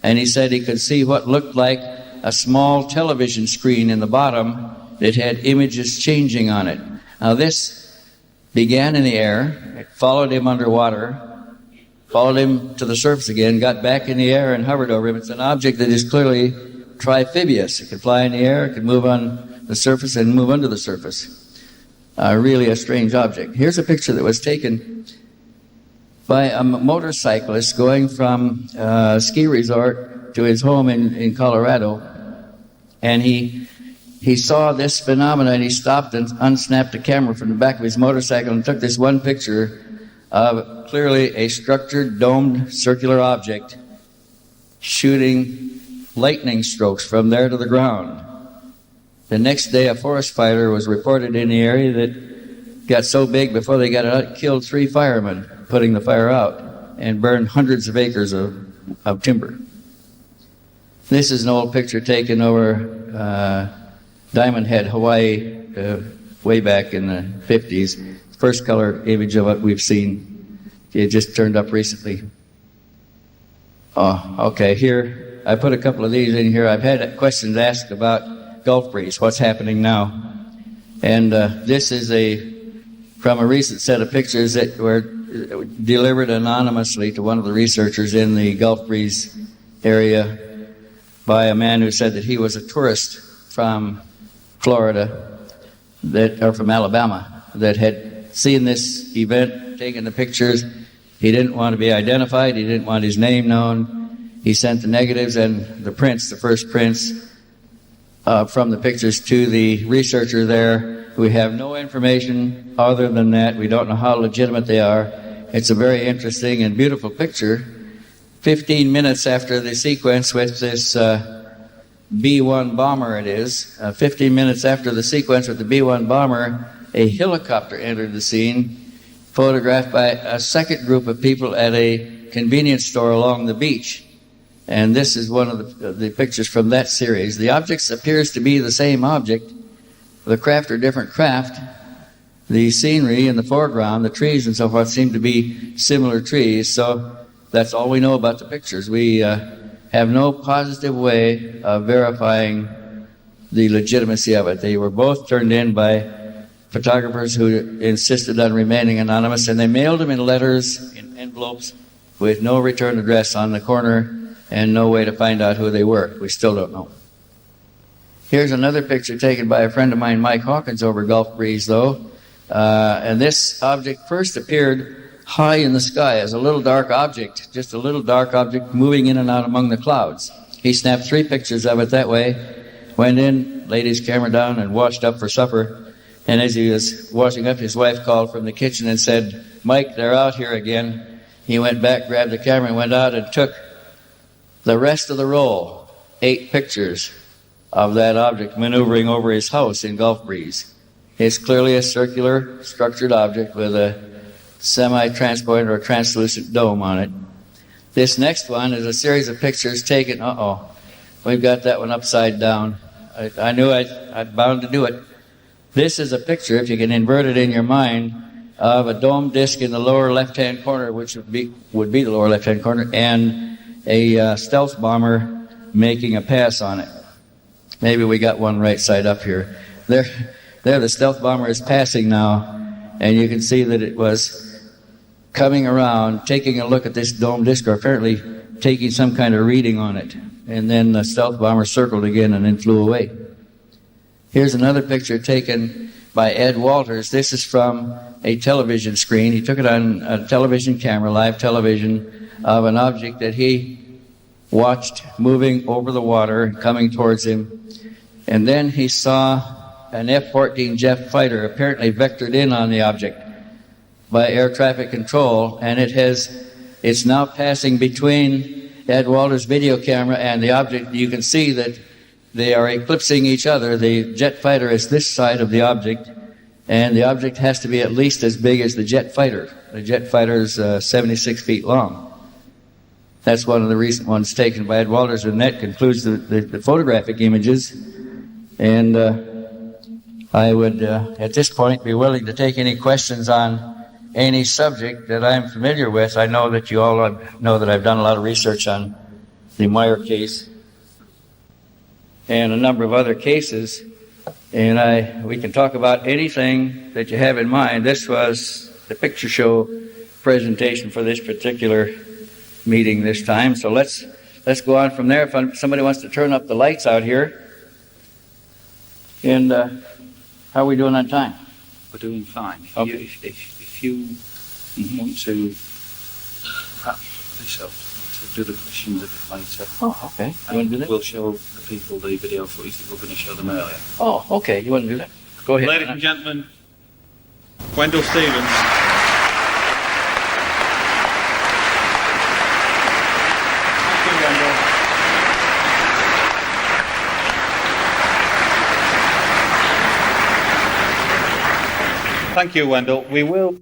B: And he said he could see what looked like a small television screen in the bottom that had images changing on it. Now this began in the air. It followed him underwater, followed him to the surface again, got back in the air and hovered over him. It's an object that is clearly trifibious. It could fly in the air, it could move on the surface and move under the surface. Really a strange object. Here's a picture that was taken by a motorcyclist going from a ski resort to his home in Colorado. And he saw this phenomenon, and he stopped and unsnapped the camera from the back of his motorcycle and took this one picture of clearly a structured, domed, circular object shooting lightning strokes from there to the ground. The next day, a forest fire was reported in the area that got so big before they got it out, it killed 3 firemen putting the fire out and burned hundreds of acres of timber. This is an old picture taken over Diamond Head, Hawaii, way back in the 50s. First color image of what we've seen. It just turned up recently. Oh, okay, here, I put a couple of these in here. I've had questions asked about Gulf breeze, what's happening now. And this is from a recent set of pictures that were delivered anonymously to one of the researchers in the Gulf breeze area by a man who said that he was a tourist from Florida, or from Alabama, that had seen this event, taken the pictures. He didn't want to be identified. He didn't want his name known. He sent the negatives and the prints, the first prints from the pictures to the researcher there. We have no information other than that. We don't know how legitimate they are. It's a very interesting and beautiful picture. 15 minutes after the sequence with this B-1 bomber, it is, 15 minutes after the sequence with the B-1 bomber, a helicopter entered the scene, photographed by a second group of people at a convenience store along the beach. And this is one of the pictures from that series. The object appears to be the same object. The craft are different craft. The scenery in the foreground, the trees and so forth, seem to be similar trees. So that's all we know about the pictures. We have no positive way of verifying the legitimacy of it. They were both turned in by photographers who insisted on remaining anonymous, and they mailed them in letters, in envelopes, with no return address on the corner and no way to find out who they were. We still don't know. Here's another picture taken by a friend of mine, Mike Hawkins, over Gulf Breeze, though. And this object first appeared high in the sky as a little dark object, just a little dark object moving in and out among the clouds. He snapped 3 pictures of it that way, went in, laid his camera down, and washed up for supper. And as he was washing up, his wife called from the kitchen and said, "Mike, they're out here again." He went back, grabbed the camera, and went out and took the rest of the roll, 8 pictures of that object maneuvering over his house in Gulf Breeze. It's clearly a circular, structured object with a semi-transparent or translucent dome on it. This next one is a series of pictures taken. We've got that one upside down. I knew I'd bound to do it. This is a picture, if you can invert it in your mind, of a dome disc in the lower left-hand corner, which would be the lower left-hand corner, and a stealth bomber making a pass on it. Maybe we got one right side up here. There, the stealth bomber is passing now, and you can see that it was coming around, taking a look at this dome disc, or apparently taking some kind of reading on it. And then the stealth bomber circled again and then flew away. Here's another picture taken by Ed Walters. This is from a television screen. He took it on a television camera, live television, of an object that he watched moving over the water, coming towards him. And then he saw an F-14 jet fighter apparently vectored in on the object by air traffic control, and it's now passing between Ed Walters' video camera and the object. You can see that they are eclipsing each other. The jet fighter is this side of the object, and the object has to be at least as big as the jet fighter. The jet fighter is 76 feet long. That's one of the recent ones taken by Ed Walters, and that concludes the photographic images. And I would, at this point, be willing to take any questions on any subject that I'm familiar with. I know that you all know that I've done a lot of research on the Meier case and a number of other cases, and we can talk about anything that you have in mind. This was the picture show presentation for this particular meeting this time, so let's go on from there. If somebody wants to turn up the lights out here. And how are we doing on time?
A: We're doing fine.
B: Okay.
A: If you want to wrap this up, to do the questions a bit later.
B: Oh, okay. You want to do that?
A: We'll show the people the video footage that we're going to show them earlier.
B: Oh, okay. You want to do that? Go ahead.
A: Ladies and gentlemen, Wendell Stevens.
B: Thank you, Wendell.
A: Thank you, Wendell. We will